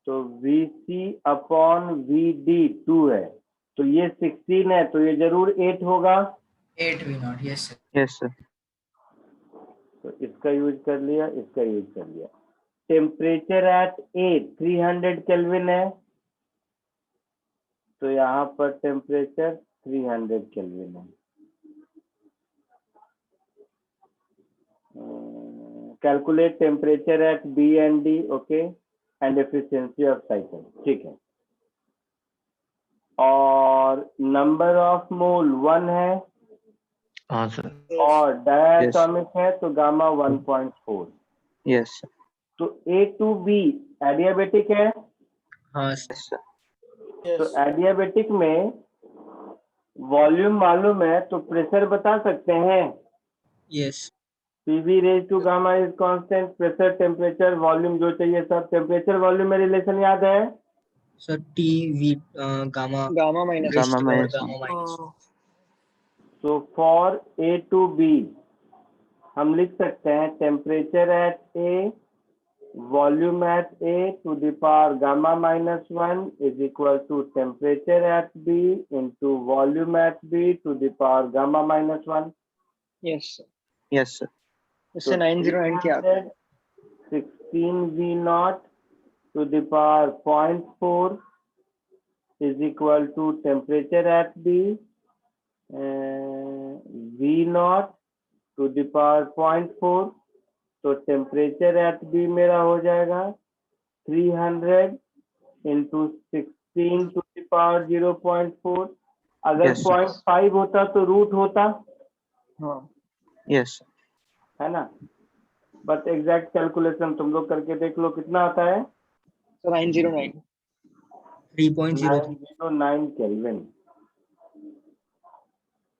तो V C upon V D 2 है, तो ये 16 है, तो ये जरूर 8 होगा। 8 V not. Yes sir. Yes sir. तो इसका यूज कर लिया, इसका यूज कर लिया। टेम्परेचर एट ए 300 केल्विन है, तो यहाँ पर टेम्परेचर 300 केल्विन है। Calculate temperature at B and D, okay, and efficiency of cycle, ठीक है। और नंबर ऑफ मोल 1 है, हाँ सर। और डायटोमिक है तो गामा 1.4। Yes sir. तो ए टू बी एडियाबेटिक है, हाँ सर। Yes sir. तो एडियाबेटिक में वॉल्यूम मालूम है तो प्रेशर बता सकते हैं। Yes. PV raise to gamma is constant, pressure temperature volume जो चाहिए सब। टेम्परेचर वॉल्यूम में रिलेशन याद है? Sir T V gamma gamma minus gamma और माइनस गामा माइनस। तो फॉर ए टू बी हम लिख सकते हैं temperature at A volume at A to the power gamma minus 1 is equal to temperature at B into volume at B to the power gamma minus 1। Yes sir. Yes sir. इससे 909 क्या आता है? 16 V naught to the power 0.4 is equal to temperature at B, V naught to the power 0.4. तो टेम्परेचर एट बी मेरा हो जाएगा 300 इंटू 16 टू द पावर 0.4. अगर Yes, sir. 0.5 होता तो रूट होता, हाँ Yes, sir. है ना. बट एग्जैक्ट कैलकुलेशन तुम लोग करके देख लो कितना आता है. तो 909 3.03 909 केल्विन.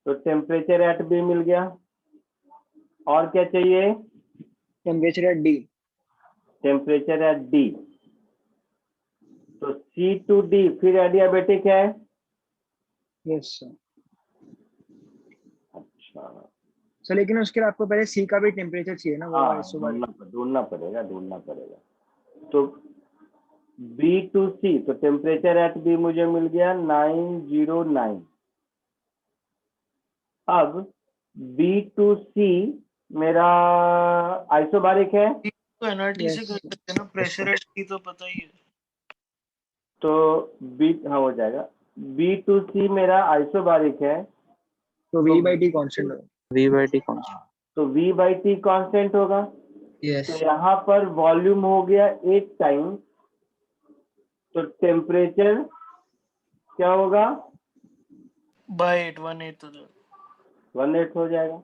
तो टेम्परेचर एट बी मिल गया. और क्या चाहिए? Temperature at D. Temperature at D. तो सी टू डी फिर एडियाबेटिक है. Yes sir. अच्छा, सर लेकिन उसके लिए आपको पहले सी का भी टेम्परेचर चाहिए ना, वो हाँ आइसोबारिक. ढूंढना पड़ेगा. तो बी टू सी, तो टेम्परेचर एट बी मुझे मिल गया 909. अब बी टू सी मेरा आइसोबारिक है. तो एनआरटी से Yes. कर सकते हैं ना, प्रेशर एट की तो पता ही है. तो बी, हाँ हो जाएगा. बी टू सी मेरा आइसोबारिक है. तो वी बाई टी कांस्टेंट होगा. V by T constant. तो V बाई टी कांस्टेंट होगा. yes तो यहाँ पर वॉल्यूम हो गया 8 टाइम. तो टेम्परेचर क्या होगा? बाय 818 तो जो 18 हो जाएगा.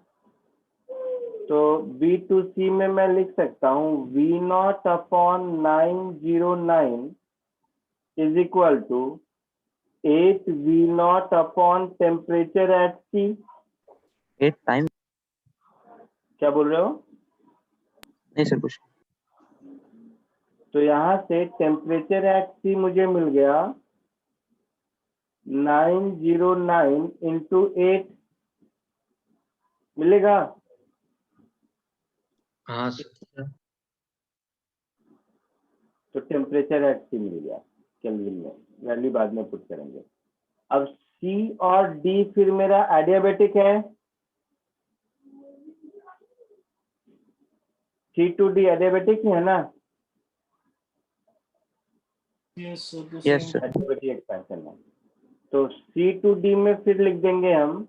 तो बी टू सी में मैं लिख सकता हूँ V naught upon 909 is equal to 8 V naught upon temperature at C. 8 times. क्या बोल रहे हो? नहीं सर कुछ. तो यहाँ से टेम्परेचर एट सी मुझे मिल गया 909 इंटू 8 मिलेगा. हाँ सर. तो टेम्परेचर एट सी मिल गया केल्विन में. वैल्यू बाद में पुट करेंगे. अब सी और डी फिर मेरा एडियाबेटिक है. सी टू डी एडियाबेटिक ही है ना. Yes sir. Yes sir. Adiabatic expansion है. तो सी टू डी में फिर लिख देंगे हम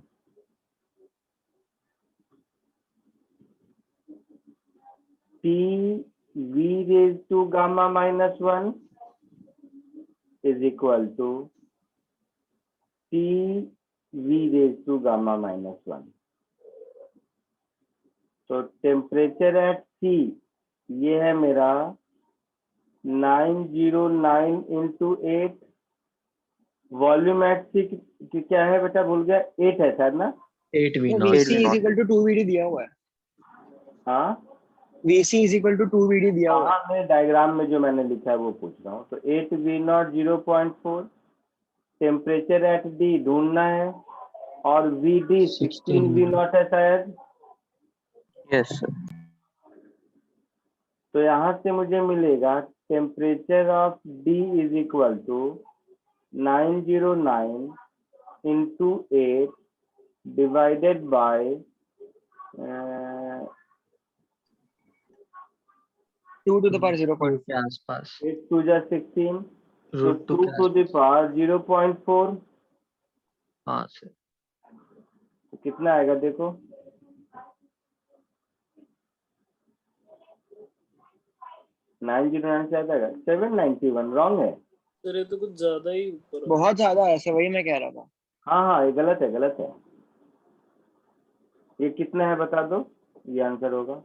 T V raised to gamma minus 1 is equal to T V raised to gamma minus 1. तो टेम्परेचर एट C ये है मेरा 909 इंटू 8. वॉल्यूम एट C की क्या है बेटा, भूल गया. 8 है शायद ना. 8 V तो naught VC is equal to 2 VD दिया हुआ है. हाँ VC is equal to 2 VD दिया हुआ है. हाँ, मैं डायग्राम में जो मैंने लिखा है वो पूछ रहा हूँ. तो 8 V not 0.4. Temperature at D ढूंढना है. और VD 16 V नॉट है शायद. Yes sir. तो यहाँ से मुझे मिलेगा temperature of D is equal to 909 into 8 divided by 2 to the power 0.4. के आसपास 8 टू जा 16. तो रूट 2 2 के टू द आसपास. पावर 0.4. हाँ सर. तो कितना आएगा देखो. 909 से आ जाएगा 791. रॉन्ग है. सर ये तो कुछ ज्यादा ही ऊपर है. बहुत ज्यादा है ऐसे, वही मैं कह रहा था. हाँ ये गलत है. ये कितना है बता दो. ये आंसर होगा.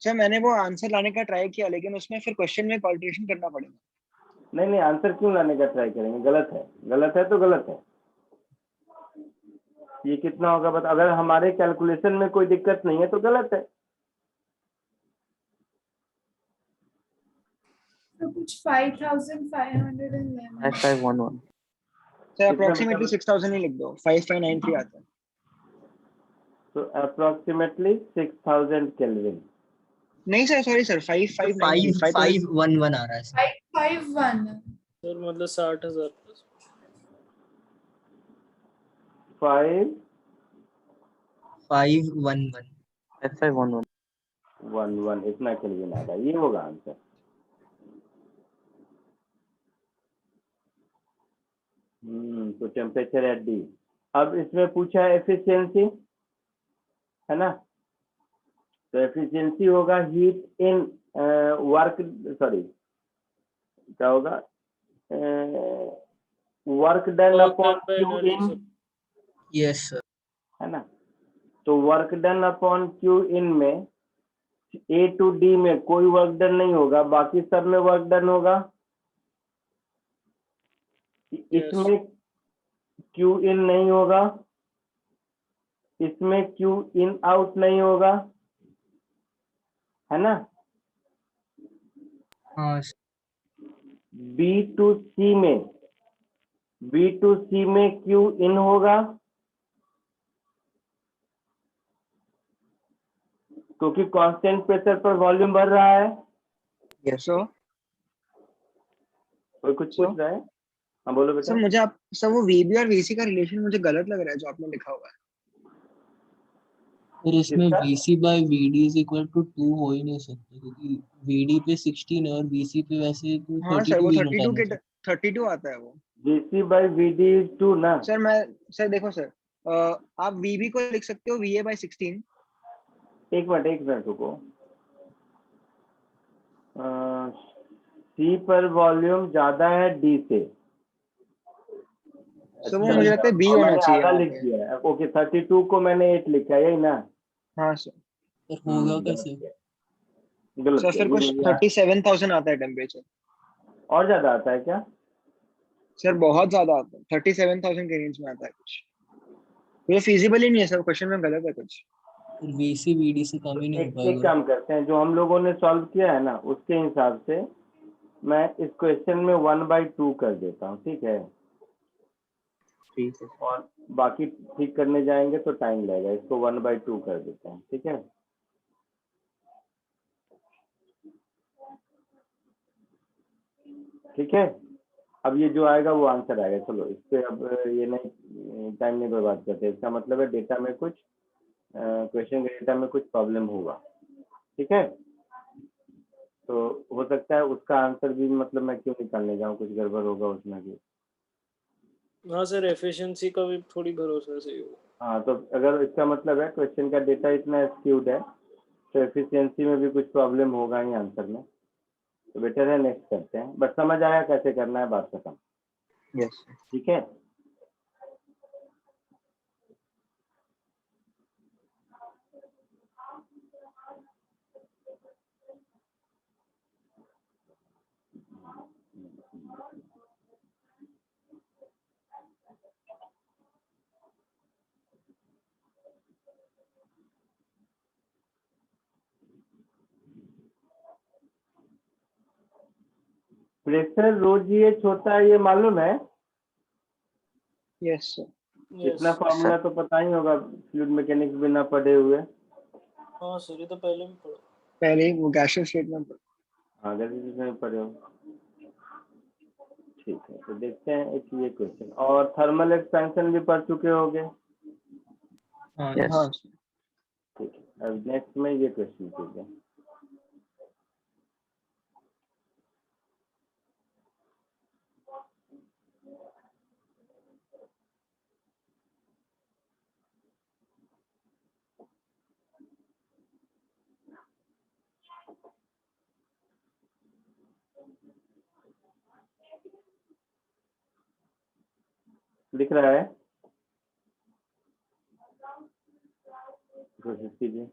सर मैंने वो आंसर लाने का ट्राई किया, लेकिन उसमें फिर क्वेश्चन में ऑल्टरेशन करना पड़ेगा. नहीं आंसर क्यों लाने का ट्राई करेंगे. गलत है तो गलत है. ये कितना होगा बता. अगर हमारे कैलकुलेशन में कोई दिक्कत नहीं है तो गलत है. तो कुछ 5511 5511. सर कितना अप्रोक्सीमेटली बचा? 6000 ही लिख दो. 5593 आता है. तो अप्रोक्सीमेटली 6000 केल्विन. नहीं सर, सॉरी सर, 5593. 5511 आ रहा है सर. 551 सर मतलब 60,000 प्लस. 511 5511. इतना केल्विन आ रहा है. ये होगा आंसर. तो टेम्परेचर एट डी। अब इसमें पूछा है एफिशिएंसी, है ना? तो एफिशिएंसी होगा हीट इन वर्क, सॉरी क्या होगा, work done Work upon done by Q energy in, supply. Yes, sir. है ना? तो work done upon Q in में ए टू डी में कोई वर्क डन नहीं होगा, बाकी सब में वर्क डन होगा। इसमें क्यू इन नहीं होगा, इसमें क्यू इन आउट नहीं होगा, है ना? हाँ बी टू सी में, बी टू सी में क्यू इन होगा, क्योंकि कांस्टेंट प्रेशर पर वॉल्यूम बढ़ रहा है। Yes sir. कोई कुछ सर? पूछ रहा है? हाँ बोलो बेटा। सर मुझे आप सर वो वीबी और वीसी का रिलेशन मुझे गलत लग रहा है जो आपने लिखा हुआ है। और इसमें किसका? VC बाय VD इज इक्वल टू 2 हो ही नहीं सकता, क्योंकि VD पे 16 है और VC पे वैसे तो हाँ सर 32 वो ही 32 आना के चाहिए। 32 आता है वो। जीसी बाई वीडी इज 2 ना। सर देखो सर, आप वीबी को लिख सकते हो VA बाय 16। एक मिनट रुको। सी पर वॉल्यूम ज्यादा है डी से। सर वो मुझे लगता है बी और होना मैंने चाहिए आधा वहाँ लिख पे। दिया है। ओके 32 को मैंने 8 लिखा है, यही ना? हाँ सर। पर होगा गलत कैसे? किया, गलत सर किया फिर ये कुछ मुझे 37,000 आता है टेम्परेचर। और ज्यादा आता है क्या? सर बहुत ज्यादा आता है, 37,000 के रेंज में आता है कुछ। ये फिजिबल ही नहीं है सर, क्वेश्चन में गलत है कुछ। फिर VC VD से कम ही नहीं हो एक पाएगा। काम करते हैं, जो हम लोगों ने सॉल्व किया है ना उसके हिसाब से मैं इस क्वेश्चन में 1/2 कर देता हूँ, ठीक है? ठीक है। और बाकी ठीक करने जाएंगे तो टाइम लगेगा, इसको 1/2 कर देते हैं, ठीक है? ठीक है, अब ये जो आएगा वो आंसर आएगा। चलो इस पे अब ये नहीं, टाइम नहीं बर्बाद करते। इसका मतलब है डेटा में कुछ, क्वेश्चन के डेटा में कुछ प्रॉब्लम होगा, ठीक है? तो हो सकता है उसका आंसर भी, मतलब मैं क्यों निकालने जाऊँ, कुछ गड़बड़ होगा उसमें भी। हाँ सर, एफिशिएंसी का भी थोड़ी भरोसा सही हो। हाँ, तो अगर इसका मतलब है क्वेश्चन का डेटा इतना स्क्यूड है तो एफिशिएंसी में भी कुछ प्रॉब्लम होगा ही आंसर में। तो बेटर है नेक्स्ट करते हैं, बट समझ आया कैसे करना है, बात खत्म। यस। ठीक है, प्रेशर रोज ये होता है, ये मालूम है? Yes sir. इतना यस। फॉर्मूला तो पता ही होगा फ्लूइड मैकेनिक्स बिना पढ़े हुए। हाँ सर, ये तो पहले भी पढ़ा। पहले ही वो गैसियस स्टेट में। हाँ, अगर इसमें पढ़े हो। ठीक है, तो देखते हैं एक ये क्वेश्चन, और थर्मल एक्सपेंशन भी पढ़ चुके होगे। हाँ यस। हाँ ठीक है, अब नेक्स्ट में ये क्वेश्चन कीजिए। लिख रहा है, कोशिश कीजिए।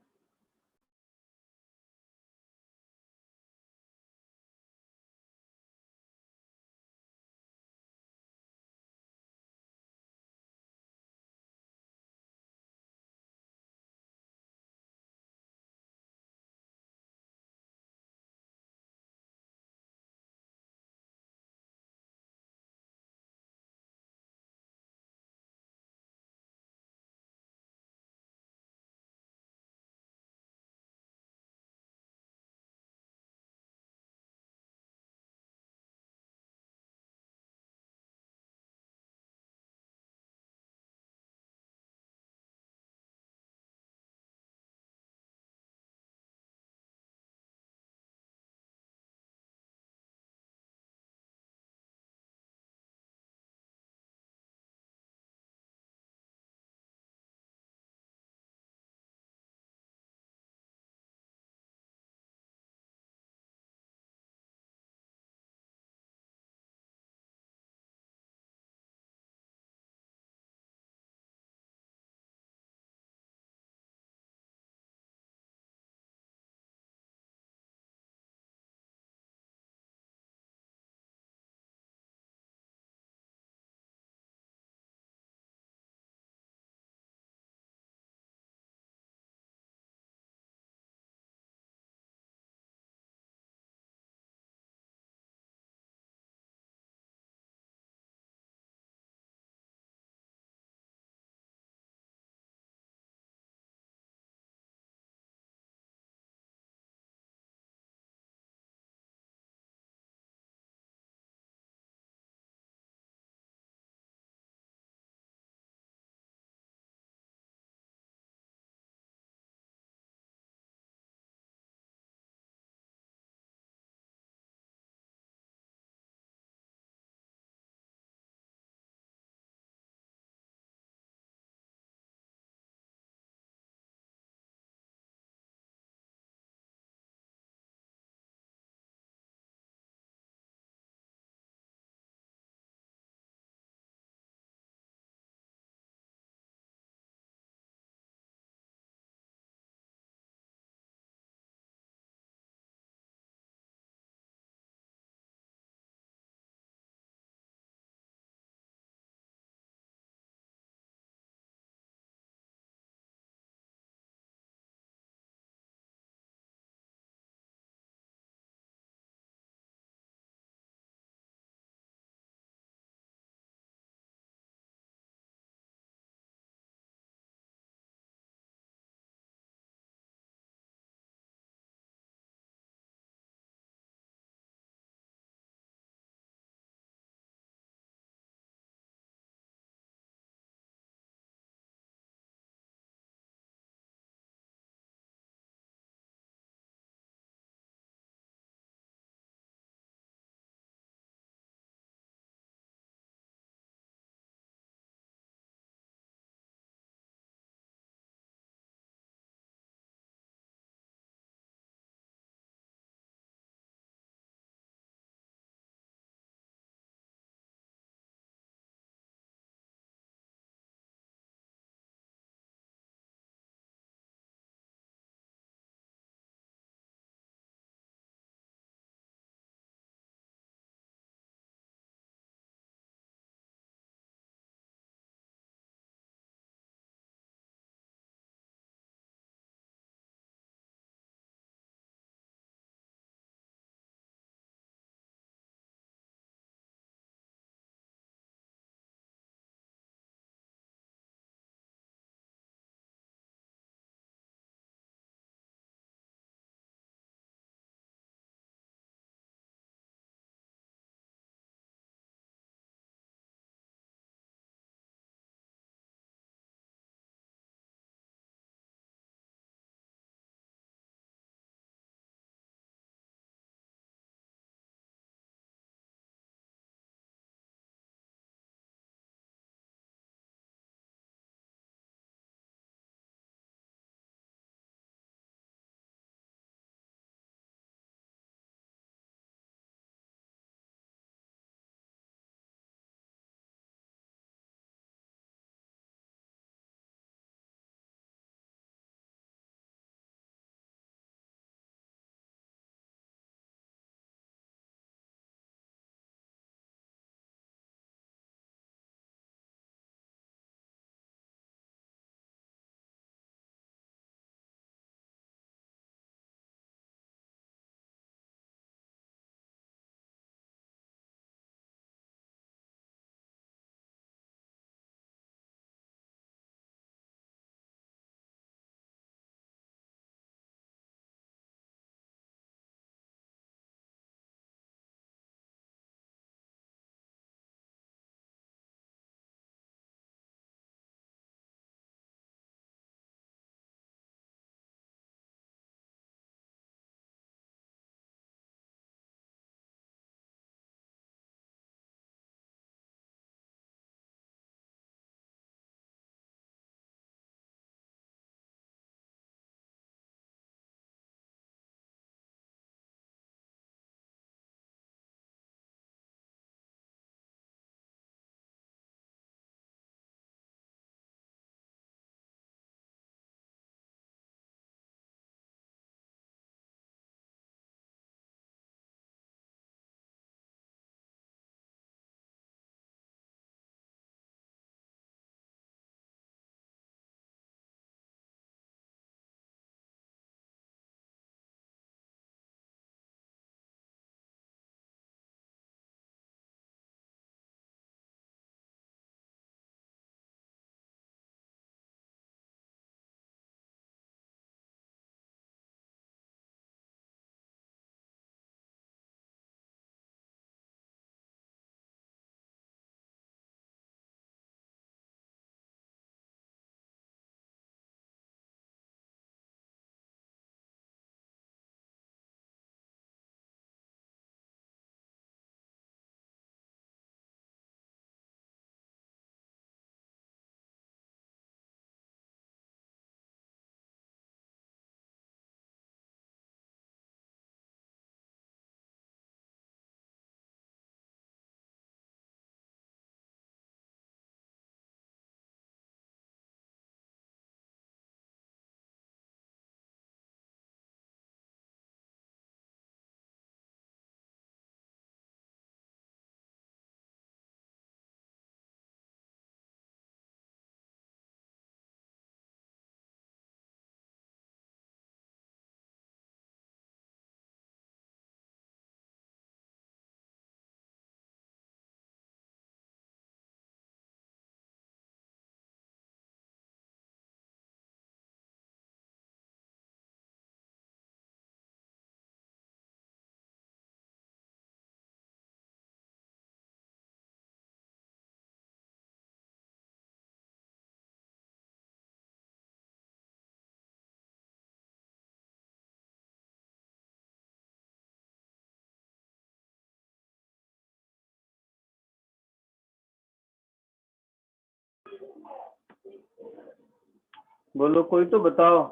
बोलो, कोई तो बताओ।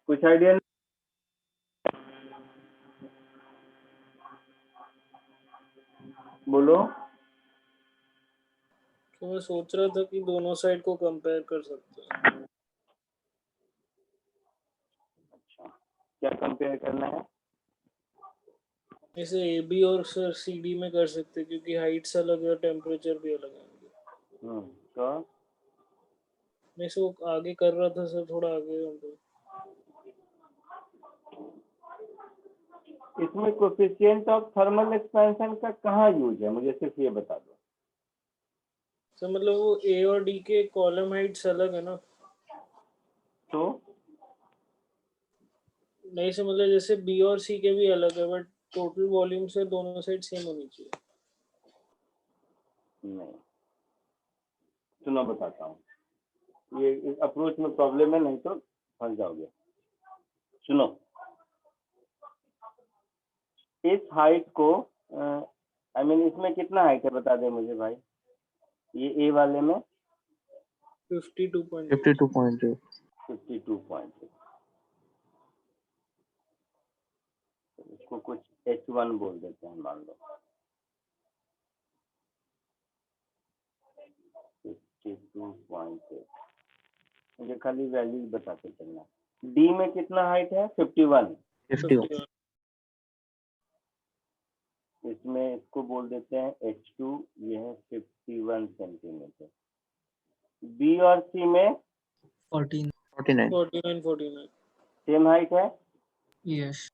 कुछ आइडिया? बोलो। तो मैं सोच रहा था कि दोनों साइड को कंपेयर कर सकते हैं। क्या कंपेयर करना है? जैसे ए बी और सर सी डी में कर सकते हैं, क्योंकि हाइट्स अलग है और टेम्परेचर भी अलग है। तो मैं इसको आगे कर रहा था सर, थोड़ा आगे तो। इसमें कोफिशिएंट ऑफ थर्मल एक्सपेंशन का कहाँ यूज है, मुझे सिर्फ ये बता दो। सर मतलब वो ए और डी के कॉलम हाइट्स अलग है ना। तो नहीं सर, मतलब जैसे बी और सी के भी अलग है, बट टोटल वॉल्यूम से दोनों साइड सेम होनी चाहिए। नहीं, सुनो बताता हूँ, ये इस अप्रोच में प्रॉब्लम है, नहीं तो फंस जाओगे। सुनो, इस हाइट को आई मीन इसमें कितना हाइट है बता दे मुझे भाई। ये ए वाले में 52.8। 52.8. 52.8। इसको कुछ H1 बोल देते हैं, मान लो 52.8। मुझे खाली वैल्यू बताते चलना। डी में कितना हाइट है? 51। 51. इसमें इसको बोल देते हैं H2, ये है 51 सेंटीमीटर। बी और सी में 14. 49. 49 सेम हाइट है, Yes.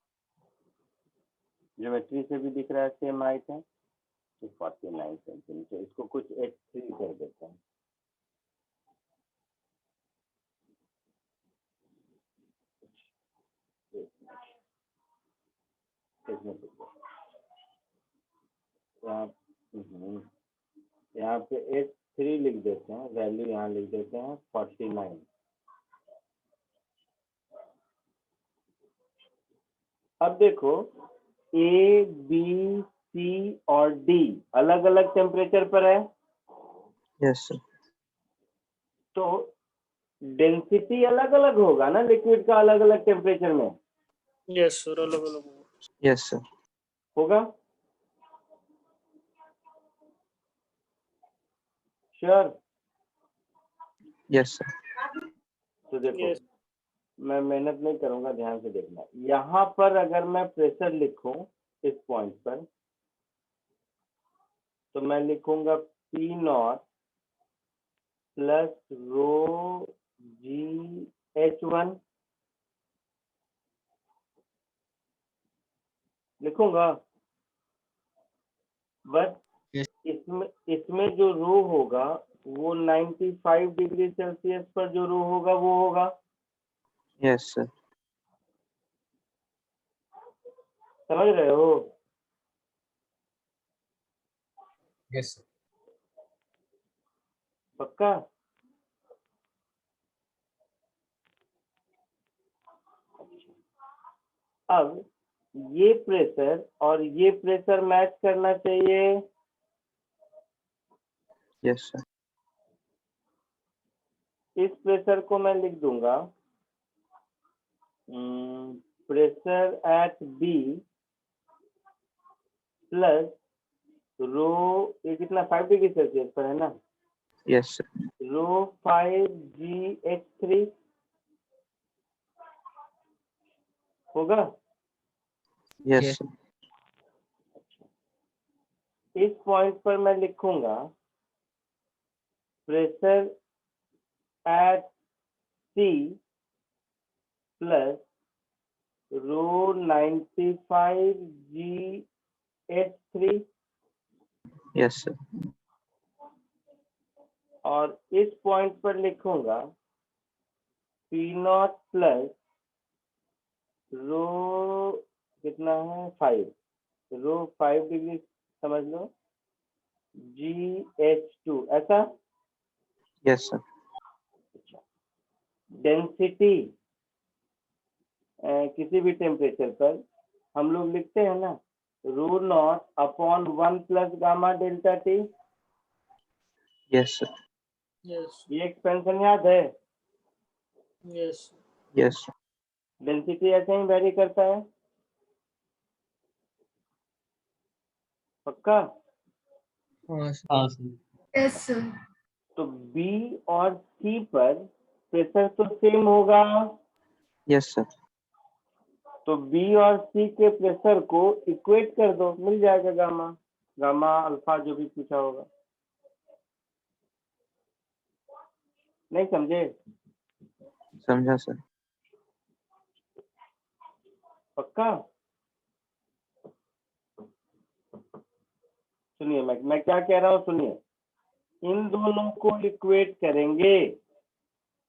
ज्योमेट्री से भी दिख रहा है सेम हाइट है, तो 49 सेंटीमीटर। इसको कुछ H3 कर देते हैं। यहाँ पे H3 लिख देते हैं, वैल्यू यहाँ लिख देते हैं 49। अब देखो, ए बी सी और डी अलग अलग टेम्परेचर पर है, Yes, sir. तो डेंसिटी अलग अलग होगा ना लिक्विड का, अलग अलग टेम्परेचर में यस सर, अलग अलग Yes, sir. होगा। श्योर? Yes, sir. तो देखो, Yes. मैं मेहनत नहीं करूंगा, ध्यान से देखना। यहाँ पर अगर मैं प्रेशर लिखूं इस पॉइंट पर, तो मैं लिखूंगा P0 प्लस रो जी H1 लिखूंगा। बस Yes. इसमें जो रो होगा वो 95 डिग्री सेल्सियस पर जो रो होगा वो होगा। Yes, sir. समझ रहे हो? Yes, sir. पक्का? अब ये प्रेशर और ये प्रेशर मैच करना चाहिए। Yes, sir. इस प्रेशर को मैं लिख दूंगा pressure at B plus rho, ये कितना 5 डिग्री सेल्सियस पर है ना, Yes, sir. रो 5GH3 होगा। Yes, Yes. sir. इस पॉइंट पर मैं लिखूंगा pressure at C plus rho 95GH3, Yes, sir. और इस पॉइंट पर लिखूंगा P0 प्लस रो कितना है 5, रो 5 डिग्री समझ लो GH2, ऐसा। Yes, sir. डेंसिटी किसी भी टेम्परेचर पर हम लोग लिखते हैं ना rho naught upon 1 plus gamma delta T. Yes, sir. Yes. ये एक्सपेंशन याद है? Yes. Yes, sir. डेंसिटी ऐसे ही वेरी करता है, पक्का? हाँ सर। हाँ सर। Yes, sir. तो बी और सी पर प्रेशर तो सेम होगा, Yes, sir. तो बी और सी के प्रेशर को इक्वेट कर दो, मिल जाएगा गामा, गामा अल्फा जो भी पूछा होगा। नहीं समझे? समझा सर। पक्का? सुनिए, मैं क्या कह रहा हूँ, सुनिए। इन दोनों को इक्वेट करेंगे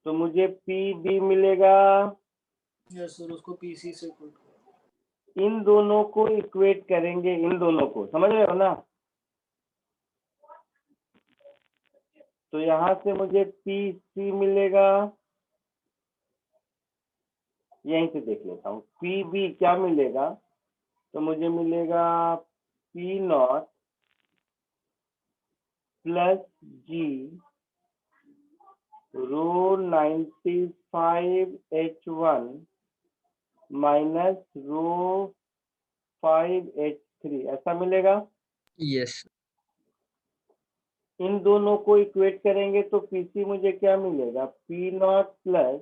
तो मुझे पी बी मिलेगा। Yes sir, उसको PC से put करो। इन दोनों को इक्वेट करेंगे, इन दोनों को, समझ रहे हो ना? तो यहाँ से मुझे पी सी मिलेगा, यहीं से देख लेता हूँ। पी बी क्या मिलेगा, तो मुझे मिलेगा P naught plus G rho 95H1 minus rho 5H3, ऐसा मिलेगा। यस। इन दोनों को इक्वेट करेंगे तो पीसी मुझे क्या मिलेगा, P naught plus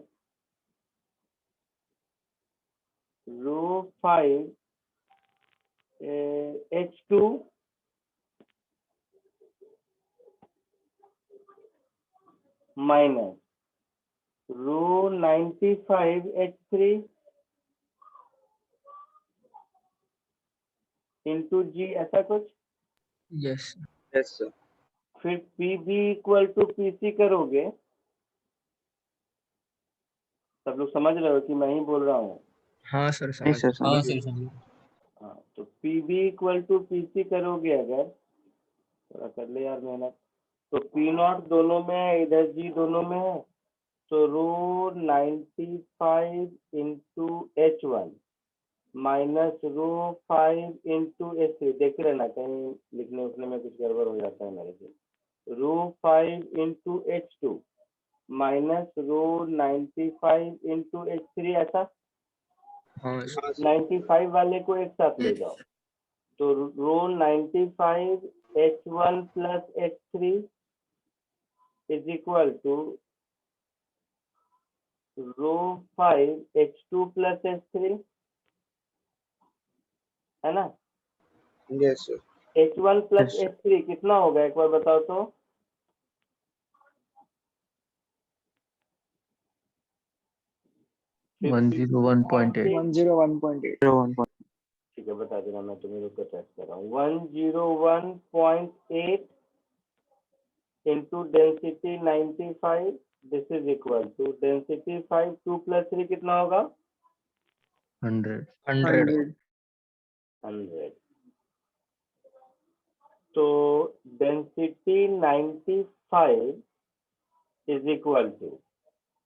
rho 5H2 minus rho 95H3 into g, ऐसा कुछ। यस। Yes, sir. फिर P B equal to P C करोगे, सब लोग समझ रहे हो कि मैं ही बोल रहा हूँ? हाँ सर नहीं समझ। सर, हाँ समझ सर समझ। हाँ, तो P B equal to P C करोगे अगर, थोड़ा कर ले यार मेहनत, तो पी नॉट दोनों में है, इधर जी दोनों में है, तो rho 95 into H1 minus rho 5 into H3, देख रहना कहीं लिखने उखने में कुछ गड़बड़ हो जाता है मेरे से, रो 5 into H2 minus rho 95 into H3, ऐसा। हाँ सर। 95 वाले को एक साथ ले जाओ, तो rho 95 H1 plus H3 is equal to rho 5 H2 plus H3, है ना? Yes, sir. H1 plus Yes, sir. H3 कितना होगा, एक बार बताओ तो। One zero 1.8। 101.8. 1. ठीक है, बता देना, मैं तुम्हें रुक कर टेस्ट कर रहा हूँ। 101.8 into density 95, this is equal to density 5, 2 plus 3 कितना होगा, 100। 100। 100। तो density 95 is equal to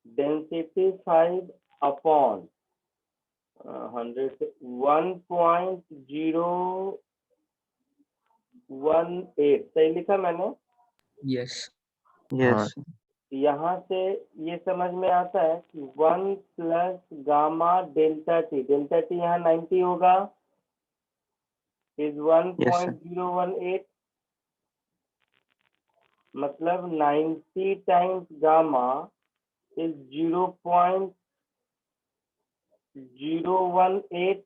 density 5 upon 100 से 1.018, सही लिखा मैंने? यस। Yes, sir. यहाँ से ये समझ में आता है कि 1 plus gamma delta T, delta T यहाँ 90 होगा, इज 1.018, मतलब 90 टाइम्स गामा इज 0.018,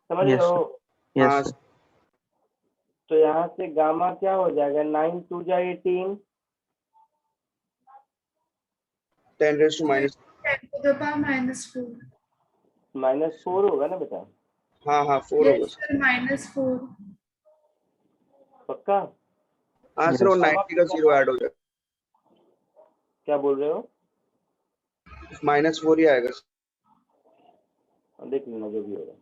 समझ रहे Yes, हो? Yes, sir. तो यहाँ से गामा क्या हो जाएगा, 9 2 जा 18, 10 raised to minus. 10 to the power -4. -4 होगा ना बेटा? हाँ 4 Yes, होगा सर। sir, -4. पक्का? हाँ सर, वो 90 का 0 ऐड हो जाएगा, क्या बोल रहे हो? -4 ही आएगा सर। देख लेना जो भी होगा,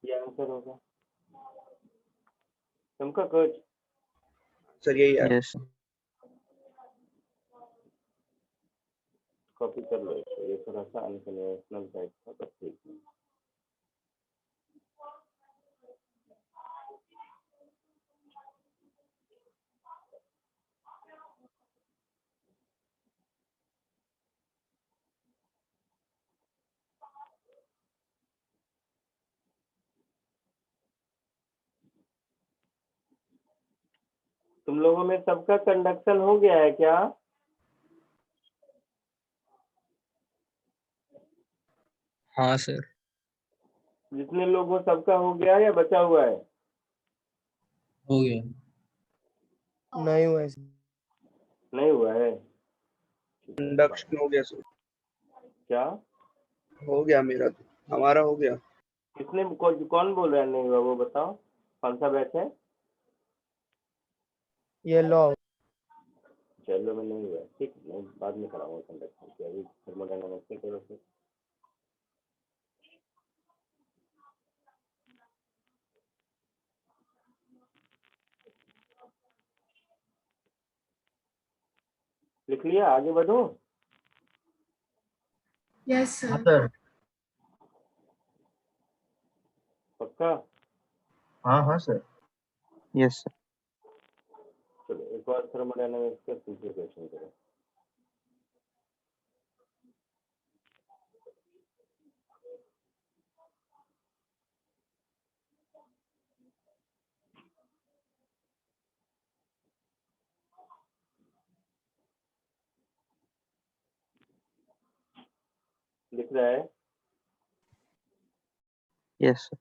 ये आंसर होगा। तुमका कोच सर यही है। Yes, कॉपी कर लो इसको, ये थोड़ा सा अनकन्वेंशनल टाइप का, बस ठीक है। तुम लोगों में सबका कंडक्शन हो गया है क्या? हाँ सर। जितने लोग हो सबका हो गया है या बचा हुआ है? हो गया। नहीं हुआ है नहीं हुआ है? इंडक्शन हो गया सर, क्या हो गया मेरा तो, हमारा हो गया। किसने कौन बोल रहा है नहीं हुआ, वो बताओ कौन सा बैच है? ये लॉ। चलो में नहीं हुआ है, ठीक है, मैं बाद में कराऊंगा कंडक्शन की, अभी थर्मोडायनामिक्स में करो फिर। लिख लिया, आगे बढ़ो। Yes, हाँ sir. सर। पक्का? हाँ हाँ सर। Yes, sir. चलो एक और थर्मोडायनामिक्स का दूसरे क्वेश्चन करो। लिख रहा है? Yes, sir.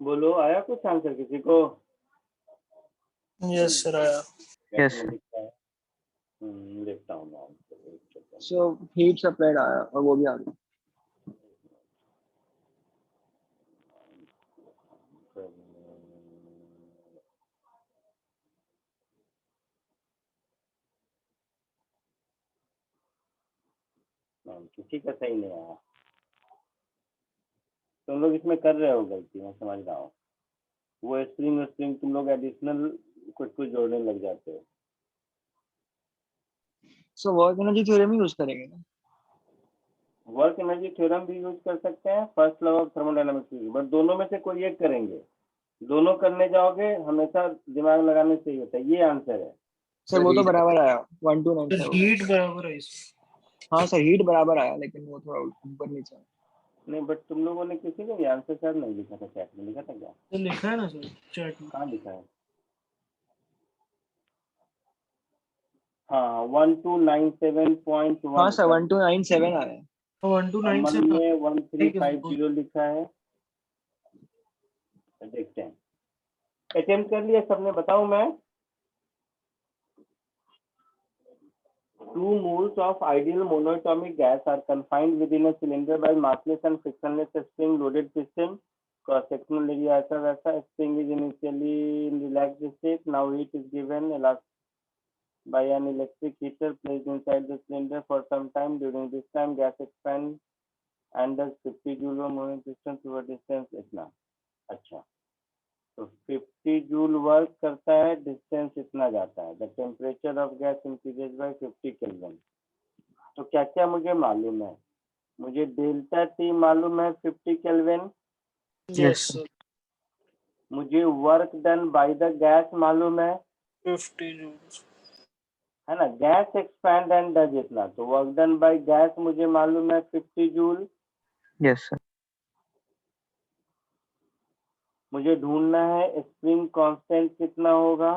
बोलो, आया कुछ आंसर किसी को? यस सर आया। Yes, sir. लिखता है। देखता हूँ मैं आंसर, एक सेकंड। सो हीट सप्लाइड आया और वो भी आ गया। किसी का सही नहीं आया। तुम लोग इसमें कर रहे हो गलती, मैं समझ रहा हूँ। वो स्प्रिंग तुम लोग एडिशनल कुछ जोड़ने लग जाते हो। सो वर्क एनर्जी थ्योरम ही यूज करेंगे ना? वर्क एनर्जी थ्योरम भी यूज कर सकते हैं, फर्स्ट लॉ ऑफ थर्मोडायनामिक्स भी, बट दोनों में से कोई एक करेंगे। दोनों करने जाओगे हमेशा दिमाग लगाने से ही होता है। ये आंसर है। सर वो तो बराबर आया 1297। हीट बराबर है इसमें। हाँ सर हीट बराबर आया, लेकिन वो थोड़ा ऊपर नीचे आया। नहीं, बट तुम लोगों ने किसी ने आंसर शायद नहीं लिखा था, चैट में लिखा था क्या? तो लिखा है ना सर चैट में। कहाँ लिखा है? हाँ, 1297.1। हाँ सर 1297 आया। 1297 अमन ने ठीक है सर। 1350 लिखा है। देखते हैं, अटेम्प्ट कर लिया सबने? बताऊं मैं? 2 moles of ideal monoatomic gas are confined within a cylinder by massless and frictionless spring-loaded system. Cross-sectional area ऐसा वैसा. Spring is initially in relaxed state. Now heat is given by an electric heater placed inside the cylinder for some time. During this time, gas expands and does 50 joule of moving distance over distance इतना. अच्छा, तो 50 जूल वर्क करता है, डिस्टेंस इतना जाता है। The temperature of gas increases by 50 kelvin. तो क्या क्या मुझे मालूम है? मुझे डेल्टा टी मालूम है 50 केल्विन। Yes sir. मुझे work done by the gas मालूम है 50 जूल्स है ना? गैस एक्सपैंड एंड डज इतना, तो वर्क डन बाय गैस मुझे मालूम है 50 जूल। Yes, sir. मुझे ढूंढना है स्प्रिंग कांस्टेंट कितना होगा,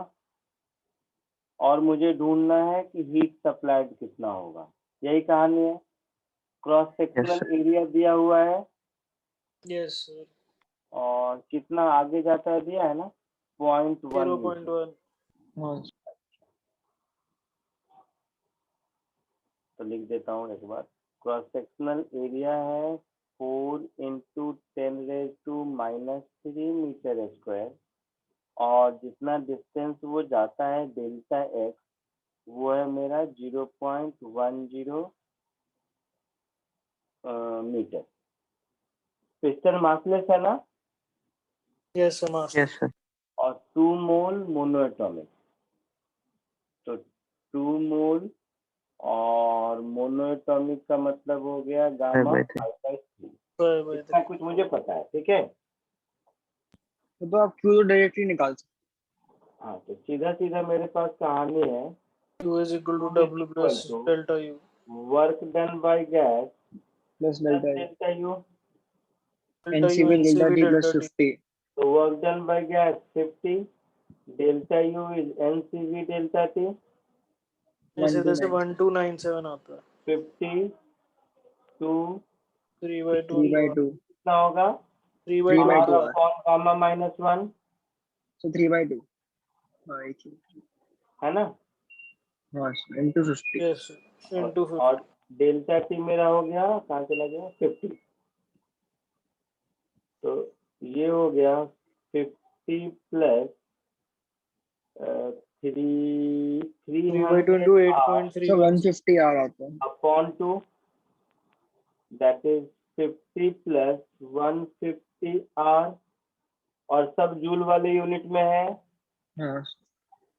और मुझे ढूंढना है कि हीट सप्लाइड कितना होगा। यही कहानी है। Cross sectional sir. एरिया दिया हुआ है, यस सर। और कितना आगे जाता है दिया है ना, 0.1 मीटर। 0.1 हाँ तो लिख देता हूँ एक बार। क्रॉस सेक्शनल एरिया है 4 इंटू 10⁻³ मीटर स्क्वायर, और जितना डिस्टेंस वो जाता है डेल्टा एक्स, वो है मेरा 0.10 मीटर। पिस्टन मासलेस है ना? Yes sir master. Yes, sir. और 2 मोल मोनोएटॉमिक, तो 2 मोल और मोनोएटॉमिक का मतलब हो गया गामा 5/3. 5/3। इतना कुछ मुझे पता है, ठीक है। तो आप क्यू डायरेक्टली निकाल सकते। हाँ, तो सीधा सीधा मेरे पास कहानी है। Q is equal to W plus delta U. Work done by gas plus delta delta U. Delta U NCV delta NCV T plus delta T. 50। तो work done by gas 50, delta U is NCV delta T. ऐसे इधर से 1297 आता है। 50 टू 3/2 3/2। कितना होगा? 3/2 3/2 R है। अपॉन गामा -1, सो 3/2। हाँ एक ही है ना? हाँ इनटू 50। यस into और 50. डेल्टा टी मेरा हो गया, कहाँ चला गया? 50। तो ये हो गया 50 प्लस 3/2 into 8.3. सो 150 आ आता है। Upon 2, that is 50 plus 150 R, और सब जूल वाले यूनिट में है। हाँ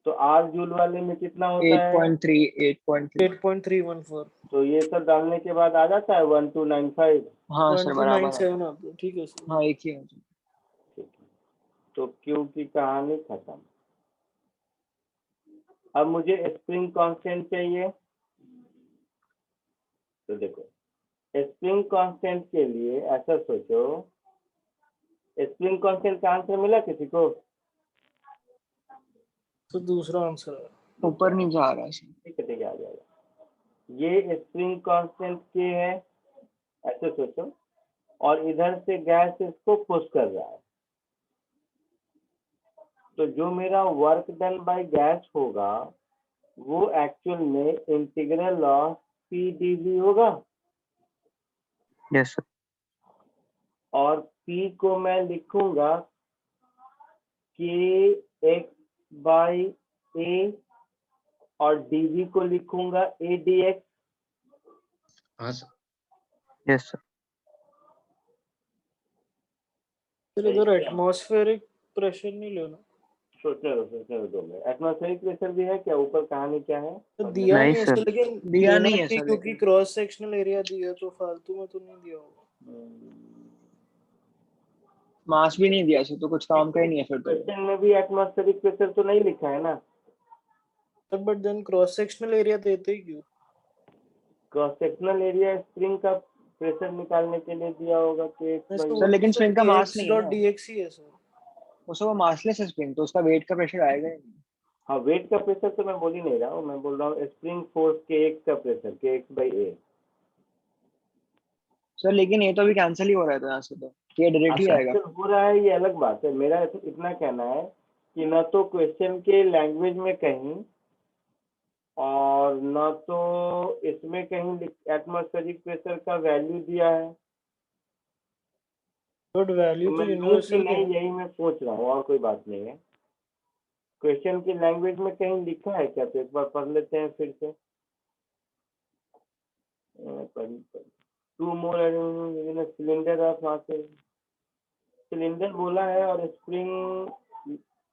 तो R जूल वाले में कितना होता है? 8.3। 8.314. तो ये सब डालने के बाद आ जाता है 1295। हाँ सर बराबर है। 1297 आता है। ठीक है सर। हाँ एक ही है। ठीक है, तो क्यू की कहानी खत्म। अब मुझे स्प्रिंग कांस्टेंट चाहिए। तो देखो, स्प्रिंग कांस्टेंट के लिए ऐसा सोचो, स्प्रिंग कांस्टेंट का आंसर मिला किसी को? तो दूसरा आंसर है। ऊपर नीचे आ रहा है सर। ठीक है, आ जाएगा। ये स्प्रिंग कांस्टेंट के है, ऐसे सोचो, और इधर से गैस इसको पुश कर रहा है। तो जो मेरा वर्क डन बाय गैस होगा वो एक्चुअल में इंटीग्रल ऑफ पी डीवी होगा, Yes, sir. और पी को मैं लिखूंगा के एक्स बाई ए और डीवी को लिखूंगा ए डी एक्स। हाँ सर। Yes, sir. फिर इधर एटमॉस्फेरिक प्रेशर नहीं लेना। सोचने दो मैं, एटमॉस्फेरिक प्रेशर भी है क्या ऊपर, कहानी क्या है? तो दिया नहीं नहीं है सर। सर, लेकिन दिया देना नहीं है चाहिए सर, क्योंकि लेकिन। क्रॉस सेक्शनल एरिया दिया तो फालतू में तो नहीं दिया होगा। मास भी नहीं दिया सर, तो कुछ काम का ही नहीं है फिर तो। क्वेश्चन में भी एटमॉस्फेरिक प्रेशर तो नहीं लिखा है ना। But then cross sectional area देते ही क्यों? क्रॉस सेक्शनल एरिया स्प्रिंग का प्रेशर निकालने के लिए दिया होगा कि सर, लेकिन स्प्रिंग का मास नहीं है ना। dx ही है सर। उसका वो मासलेस है स्प्रिंग, तो उसका वेट का प्रेशर आएगा ही नहीं। हाँ, वेट का प्रेशर तो मैं बोल ही नहीं रहा हूँ, मैं बोल रहा हूँ स्प्रिंग फोर्स के एक्स का प्रेशर के एक्स बाई ए। सर लेकिन ये तो अभी कैंसिल ही हो रहा था यहाँ से, तो ये डायरेक्टली आएगा। हो रहा है ये अलग बात है, मेरा इतना कहना है कि न तो क्वेश्चन के लैंग्वेज में कहीं और न तो इसमें कहीं एटमॉस्फेरिक प्रेशर का वैल्यू दिया है। बट वैल्यू तो मैं लूं कि यूनिवर्सल नहीं, यही मैं सोच रहा हूँ, और कोई बात नहीं है। क्वेश्चन की लैंग्वेज में कहीं लिखा है क्या, तो एक बार पढ़ लेते हैं फिर से। 2 more cylinder of masses, cylinder बोला है और स्प्रिंग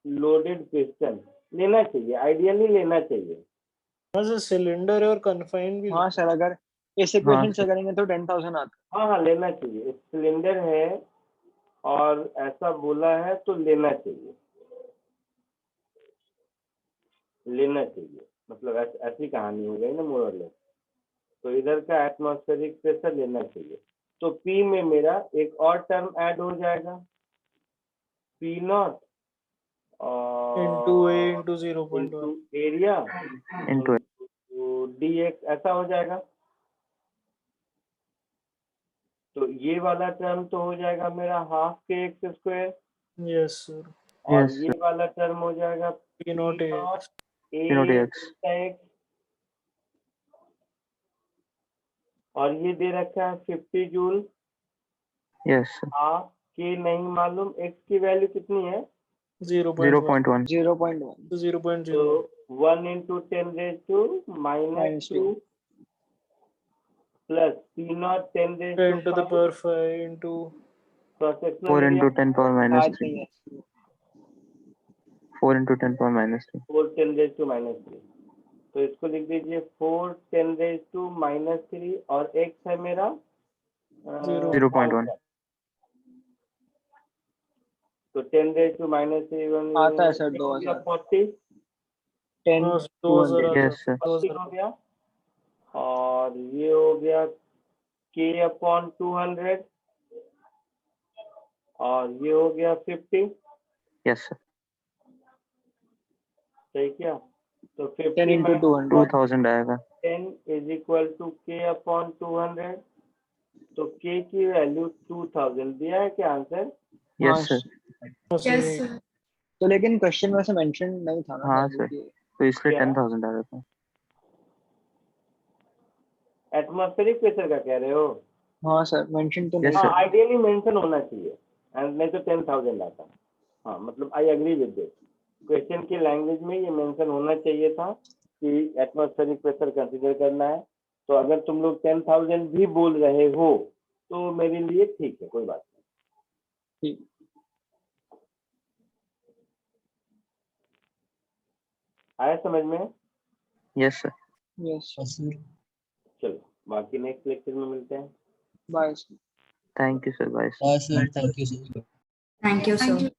लोडेड पिस्टन लेना चाहिए, आइडियली लेना चाहिए। हाँ सर, सिलेंडर है और कन्फाइन भी। हाँ सर, अगर इस इक्वेशन से करेंगे तो 10,000 आता हाँ हाँ, लेना चाहिए, सिलेंडर है और ऐसा बोला है तो लेना चाहिए, लेना चाहिए, मतलब ऐसी कहानी हो गई ना मोर और लेस। तो इधर का एटमॉस्फेरिक प्रेशर लेना चाहिए। तो पी में मेरा एक और टर्म ऐड हो जाएगा, P not into A into 0.1 area Into D x, ऐसा हो जाएगा। तो ये वाला टर्म तो हो जाएगा मेरा हाफ के एक्स स्क्वायर, यस सर। और Yes, ये वाला टर्म हो जाएगा P not a P naught AX. X, और ये दे रखा है 50 जूल। yes, sir. हाफ के नहीं मालूम, एक्स की वैल्यू कितनी है? 0.1 0.1. 0.1 तो 0.0 तो 1 into 10 raised to minus 2 plus P naught 10 raised 10 to to the 5 power 5 into cross-sectional 4 area, into 10 power minus आज 3. नहीं है। 4 into 10 power minus 3. 4 10 raised to minus 3। तो इसको लिख दीजिए 4 10 raised to minus 3, और x है मेरा 0.1. तो 10 raised to minus 3 आता है सर 2000। 40 10 हाँ, 200 Yes, sir. 40 हो गया, और ये हो गया k upon 200, और ये हो गया 50। Yes, sir. सही क्या? तो 10 50 into 200 2000 आएगा. 10 is equal to k upon 200। तो k की वैल्यू 2000 दिया है क्या answer? Yes, sir. Yes, sir. तो लेकिन क्वेश्चन में से मेंशन नहीं था ना हाँ सर, सर, कि- तो इसलिए क्या? 10,000 आ रहा था. एटमॉस्फेरिक प्रेशर का कह रहे हो? हाँ सर, मेंशन तो Yes, नहीं। हाँ, sir. आइडियली मेंशन होना चाहिए, and नहीं तो 10,000 आता। हाँ, मतलब I agree with this, question की लैंग्वेज में ये मेंशन होना चाहिए था कि एटमॉस्फेरिक प्रेशर कंसीडर करना है। तो अगर तुम लोग 10,000 भी बोल रहे हो तो मेरे लिए ठीक है, कोई बात नहीं। ठीक। आया समझ में? Yes, sir. यस सर चलो, बाकी नेक्स्ट लेक्चर में मिलते हैं। Bye. Thank you, sir. Bye, sir. Bye sir, thank you sir. Thank you, sir.